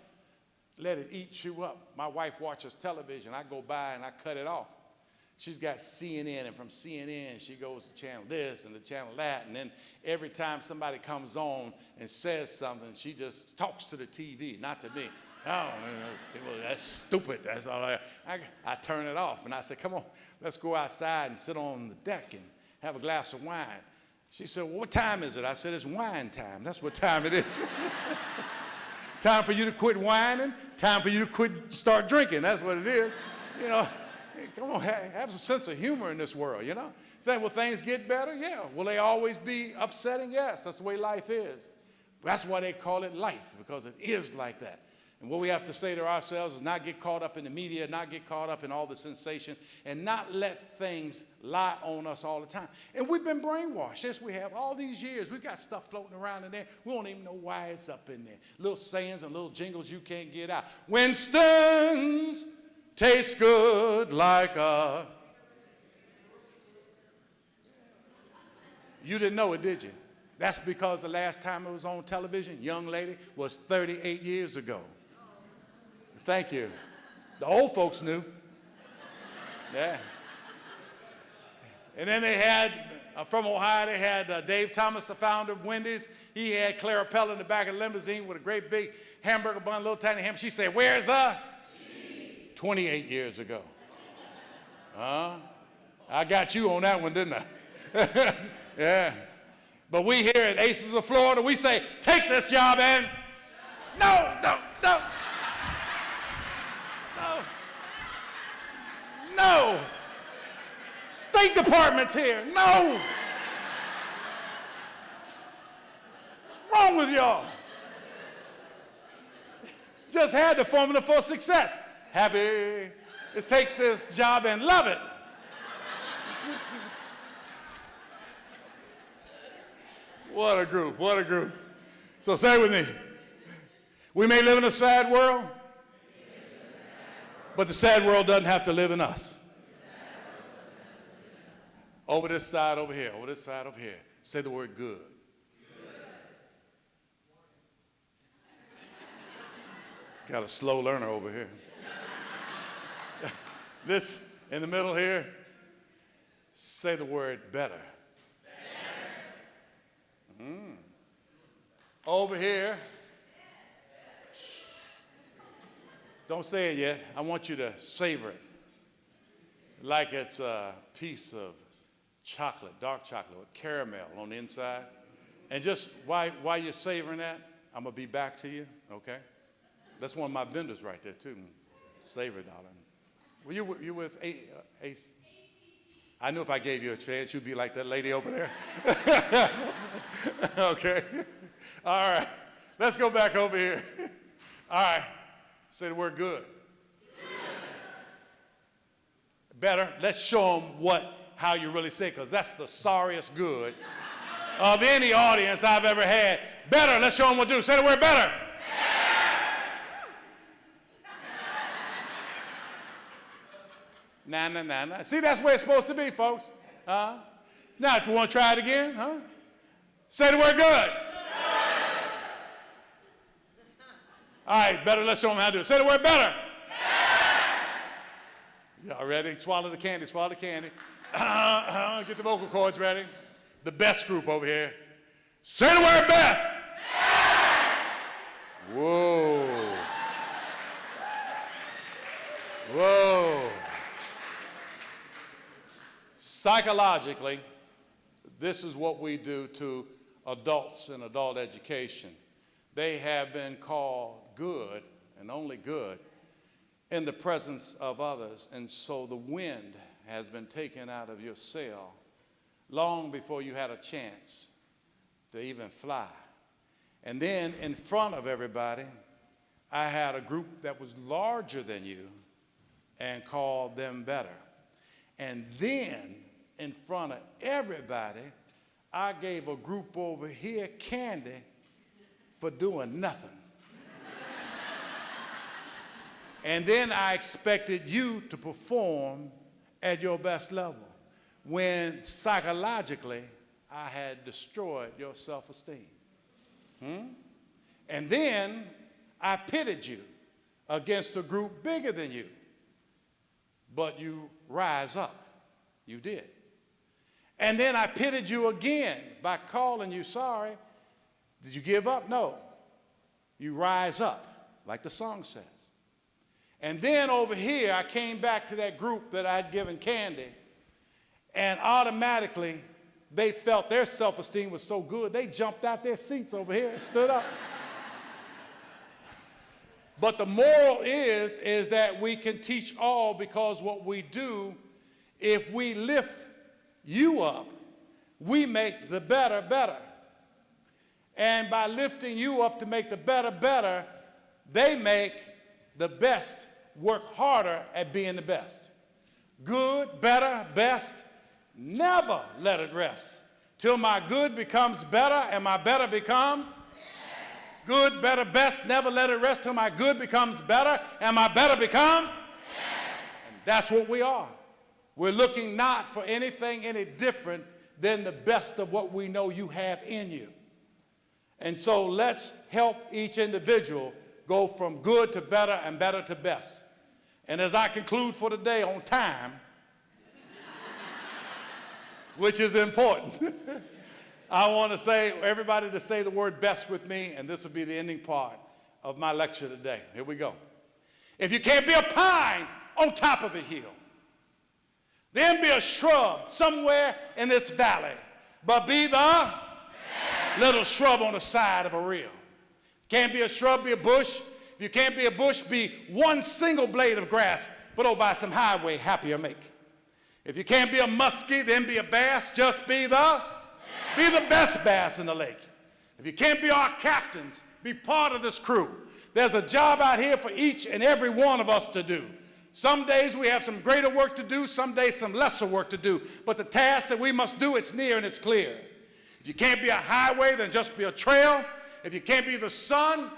Let it eat you up. My wife watches television. I go by and I cut it off. She's got CNN, and from CNN she goes to channel this and the channel that, and then every time somebody comes on and says something, she just talks to the TV, not to me. Oh, that's stupid. That's all I turn it off, and I say, come on, let's go outside and sit on the deck and have a glass of wine. She said, well, what time is it? I said, it's wine time. That's what time it is. Time for you to quit whining. Time for you to start drinking. That's what it is. You know, hey, come on, have a sense of humor in this world, you know. Will things get better? Yeah. Will they always be upsetting? Yes. That's the way life is. That's why they call it life, because it is like that. And what we have to say to ourselves is not get caught up in the media, not get caught up in all the sensation, and not let things lie on us all the time. And we've been brainwashed. Yes, we have. All these years, we've got stuff floating around in there. We don't even know why it's up in there. Little sayings and little jingles you can't get out. Winston's taste good like a... You didn't know it, did you? That's because the last time it was on television, young lady, was 38 years ago. Thank you. The old folks knew. Yeah. And then they had, from Ohio, they had Dave Thomas, the founder of Wendy's. He had Clara Pell in the back of the limousine with a great big hamburger bun, little tiny ham. She said, where's the? 28 years ago. I got you on that one, didn't I? Yeah. But we here at Aces of Florida, we say, take this job and no. No. State Department's here. No. What's wrong with y'all? Just had the formula for success. Happy. Let's take this job and love it. What a group, what a group. So say with me, we may live in a sad world, but the sad world doesn't have to live in us. Over this side over here, over this side over here. Say the word good. Got a slow learner over here. This, in the middle here, say the word better. Over here, don't say it yet. I want you to savor it like it's a piece of chocolate, dark chocolate with caramel on the inside. And just while you're savoring that, I'm going to be back to you, okay? That's one of my vendors right there, too. Savor, darling. Were you with Ace? I knew if I gave you a chance, you'd be like that lady over there. Okay. All right. Let's go back over here. All right. Say the word good. Better. Let's show them how you really say it, because that's the sorriest good of any audience I've ever had. Better. Let's show them what to do. Say the word better. Nah. See, that's where it's supposed to be, folks. Now, if you want to try it again, say the word good. All right, better. Let's show them how to do it. Say the word better. Y'all ready? Swallow the candy. Swallow the candy. Get the vocal cords ready. The best group over here. Say the word best. Whoa. Whoa. Psychologically, this is what we do to adults in adult education. They have been called good and only good in the presence of others, and so the wind has been taken out of your sail long before you had a chance to even fly. And then in front of everybody, I had a group that was larger than you and called them better. And then in front of everybody, I gave a group over here candy for doing nothing. And then I expected you to perform at your best level when psychologically I had destroyed your self-esteem. And then I pitted you against a group bigger than you, but you rise up. You did. And then I pitted you again by calling you sorry. Did you give up? No. You rise up, like the song says. And then over here, I came back to that group that I had given candy, and automatically they felt their self-esteem was so good, they jumped out their seats over here and stood up. But the moral is that we can teach all, because what we do, if we lift you up, we make the better better. And by lifting you up to make the better better, they make the best work harder at being the best. Good, better, best, never let it rest till my good becomes better and my better becomes good, better, best, never let it rest till my good becomes better and my better becomes and that's what we are. We're looking not for anything any different than the best of what we know you have in you. And so let's help each individual go from good to better and better to best. And as I conclude for today on time, which is important, I want to say, everybody to say the word best with me, and this will be the ending part of my lecture today. Here we go. If you can't be a pine on top of a hill, then be a shrub somewhere in this valley, but be the little shrub on the side of a rill. Can't be a shrub, be a bush. If you can't be a bush, be one single blade of grass, but oh, by some highway happier make. If you can't be a muskie, then be a bass, just be the best bass in the lake. If you can't be our captains, be part of this crew. There's a job out here for each and every one of us to do. Some days we have some greater work to do, some days some lesser work to do, but the task that we must do, it's near and it's clear. If you can't be a highway, then just be a trail. If you can't be the sun,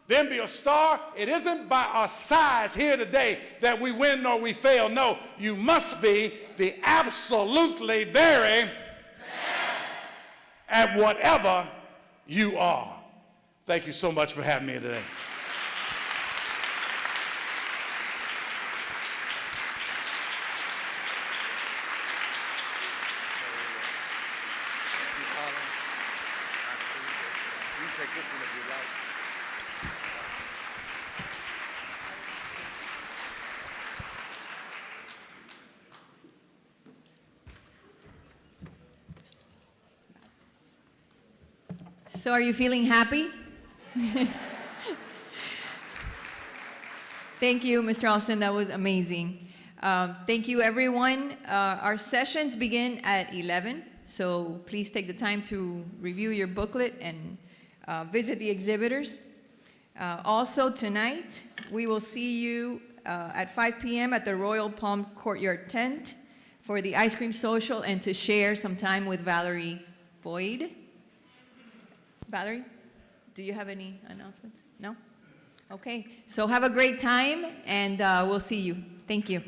then be a star. It isn't by our size here today that we win or we fail. No, you must be the absolutely very best at whatever you are. Thank you so much for having me today. take this one if you like. So are you feeling happy? Thank you, Mr. Austin. That was amazing. Thank you, everyone. Our sessions begin at 11, so please take the time to review your booklet and visit the exhibitors. Also, tonight, we will see you at 5 p.m. at the Royal Palm Courtyard tent for the ice cream social and to share some time with Valerie Boyd. Valerie, do you have any announcements? No? Okay, so have a great time, and we'll see you. Thank you.